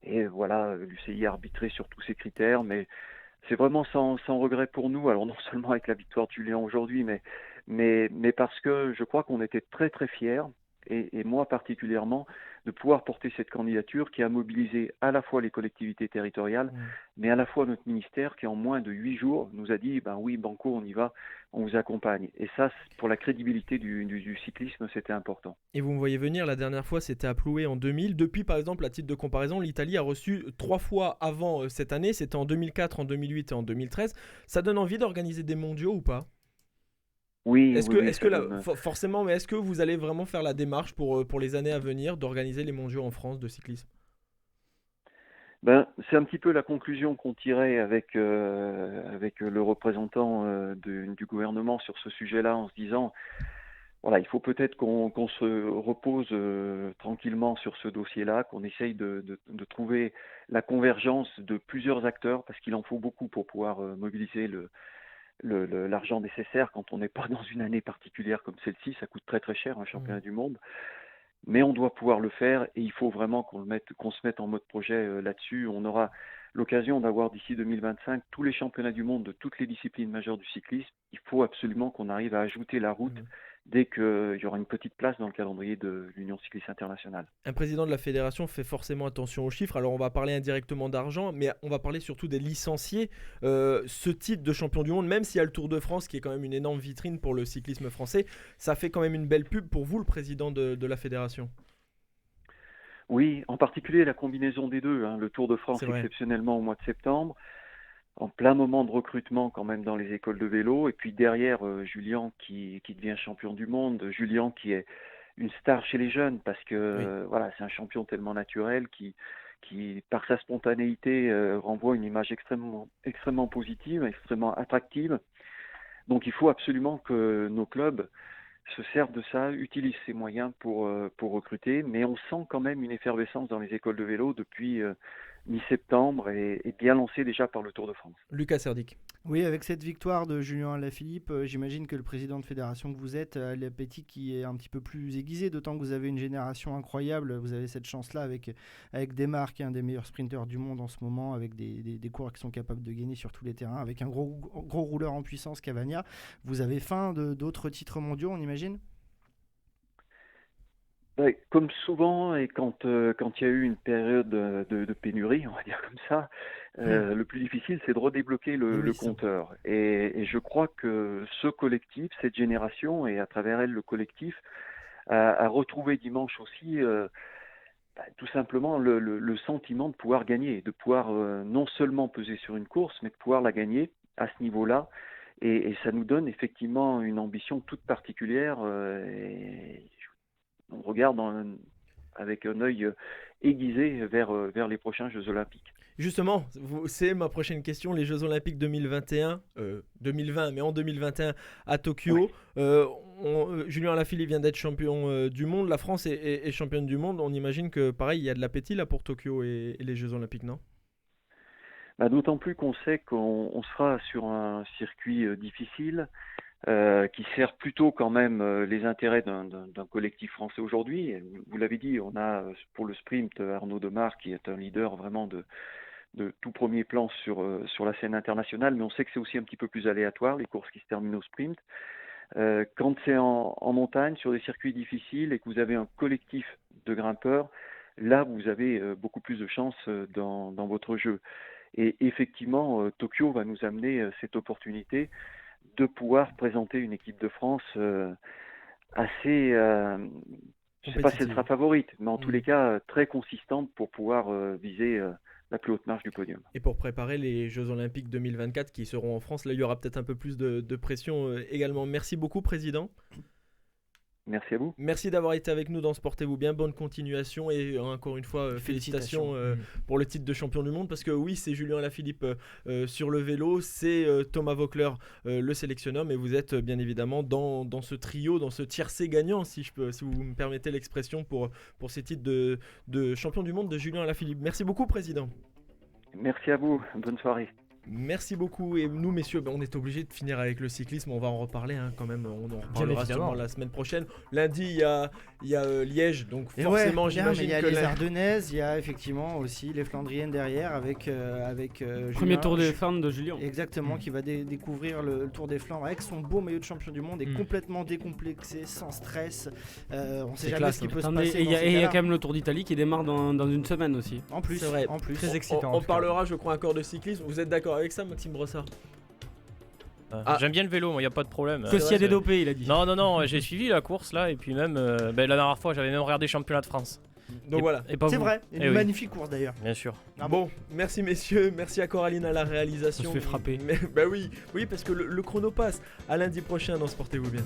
Et voilà, l'UCI a arbitré sur tous ces critères, mais c'est vraiment sans regret pour nous. Alors non seulement avec la victoire de Julien aujourd'hui, mais parce que je crois qu'on était très très fiers, et moi particulièrement, de pouvoir porter cette candidature qui a mobilisé à la fois les collectivités territoriales, mais à la fois notre ministère qui en moins de 8 jours nous a dit oui, banco, on y va, on vous accompagne. Et ça, pour la crédibilité du cyclisme, c'était important. Et vous me voyez venir, la dernière fois c'était à Plouay en 2000. Depuis, par exemple, à titre de comparaison, l'Italie a reçu 3 fois avant cette année, c'était en 2004, en 2008 et en 2013. Ça donne envie d'organiser des mondiaux ou pas ? Oui, forcément, mais est-ce que vous allez vraiment faire la démarche pour les années à venir d'organiser les mondiaux en France de cyclisme ? C'est un petit peu la conclusion qu'on tirait avec le représentant du gouvernement sur ce sujet-là, en se disant voilà, il faut peut-être qu'on se repose tranquillement sur ce dossier-là, qu'on essaye de trouver la convergence de plusieurs acteurs, parce qu'il en faut beaucoup pour pouvoir mobiliser l'argent nécessaire quand on n'est pas dans une année particulière comme celle-ci. Ça coûte très très cher un championnat du monde, mais on doit pouvoir le faire, et il faut vraiment qu'on se mette en mode projet là-dessus. On aura l'occasion d'avoir d'ici 2025 tous les championnats du monde de toutes les disciplines majeures du cyclisme. Il faut absolument qu'on arrive à ajouter la route dès qu'il y aura une petite place dans le calendrier de l'Union cycliste internationale. Un président de la fédération fait forcément attention aux chiffres. Alors on va parler indirectement d'argent, mais on va parler surtout des licenciés. Ce titre de champion du monde, même s'il y a le Tour de France qui est quand même une énorme vitrine pour le cyclisme français, ça fait quand même une belle pub pour vous, le président de la fédération. Oui, en particulier la combinaison des deux. Le Tour de France exceptionnellement au mois de septembre, en plein moment de recrutement quand même dans les écoles de vélo, et puis derrière Julien qui devient champion du monde, Julien qui est une star chez les jeunes, parce que c'est un champion tellement naturel qui par sa spontanéité renvoie une image extrêmement positive, extrêmement attractive. Donc il faut absolument que nos clubs se servent de ça, utilisent ces moyens pour recruter, mais on sent quand même une effervescence dans les écoles de vélo depuis mi-septembre, et bien lancée déjà par le Tour de France. Lucas Serdic. Oui, avec cette victoire de Julien Alaphilippe, j'imagine que le président de fédération que vous êtes a l'appétit qui est un petit peu plus aiguisé, d'autant que vous avez une génération incroyable. Vous avez cette chance-là avec Desmarques, qui est un des meilleurs sprinteurs du monde en ce moment, avec des coureurs qui sont capables de gagner sur tous les terrains, avec un gros rouleur en puissance, Cavagna. Vous avez faim d'autres titres mondiaux, on imagine ? Comme souvent, et quand il y a eu une période de pénurie, on va dire comme ça, le plus difficile, c'est de redébloquer le compteur. Et je crois que ce collectif, cette génération, et à travers elle le collectif, a retrouvé dimanche aussi tout simplement le sentiment de pouvoir gagner, de pouvoir non seulement peser sur une course, mais de pouvoir la gagner à ce niveau-là. Et ça nous donne effectivement une ambition toute particulière. On regarde avec un œil aiguisé vers les prochains Jeux Olympiques. Justement, c'est ma prochaine question, les Jeux Olympiques 2020, mais en 2021 à Tokyo. Oui. Julien Alaphilippe vient d'être champion du monde, la France est championne du monde. On imagine que pareil, il y a de l'appétit là pour Tokyo et les Jeux Olympiques, non ? D'autant plus qu'on sait qu'on sera sur un circuit difficile qui sert plutôt quand même les intérêts d'un collectif français aujourd'hui. Vous l'avez dit, on a pour le sprint Arnaud Demar qui est un leader vraiment de tout premier plan sur la scène internationale, mais on sait que c'est aussi un petit peu plus aléatoire, les courses qui se terminent au sprint. Quand c'est en montagne, sur des circuits difficiles et que vous avez un collectif de grimpeurs, là vous avez beaucoup plus de chances dans votre jeu. Et effectivement, Tokyo va nous amener cette opportunité de pouvoir présenter une équipe de France assez, je ne sais pas si elle sera favorite, mais en tous les cas très consistante pour pouvoir viser la plus haute marche du podium. Et pour préparer les Jeux Olympiques 2024 qui seront en France, là il y aura peut-être un peu plus de pression également. Merci beaucoup, Président. Merci à vous. Merci d'avoir été avec nous dans Sportez-vous bien, bonne continuation et encore une fois félicitations pour le titre de champion du monde, parce que oui, c'est Julien Alaphilippe sur le vélo, c'est Thomas Voeckler le sélectionneur, mais vous êtes bien évidemment dans ce trio, dans ce tiercé gagnant, si vous me permettez l'expression, pour ces titres de champion du monde de Julien Alaphilippe. Merci beaucoup, Président. Merci à vous, bonne soirée. Merci beaucoup, et nous messieurs, on est obligé de finir avec le cyclisme, on va en reparler quand même, on en reparlera sûrement la semaine prochaine. Lundi il y a Liège, donc forcément j'imagine il y a que les Ardennaises, il y a effectivement aussi les Flandriennes derrière avec premier Tour des Flandres de Julien. Exactement, qui va découvrir le Tour des Flandres avec son beau maillot de champion du monde et complètement décomplexé, sans stress. On sait jamais ce qui peut se passer. Et il y a quand même le Tour d'Italie qui démarre dans une semaine aussi. En plus, c'est vrai. Très excitant. On parlera, je crois, encore de cyclisme. Vous êtes d'accord avec ça, Maxime Brossard? J'aime bien le vélo, moi, il n'y a pas de problème. Que s'il y a des dopés, il a dit. Non, j'ai suivi la course là, et puis même la dernière fois, j'avais même regardé Championnat de France. Donc voilà, c'est vrai, une magnifique course d'ailleurs. Bien sûr. Bon, merci messieurs, merci à Coraline à la réalisation. On se fait frapper. Bah oui, parce que le chrono passe. À lundi prochain dans Sportez-vous bien.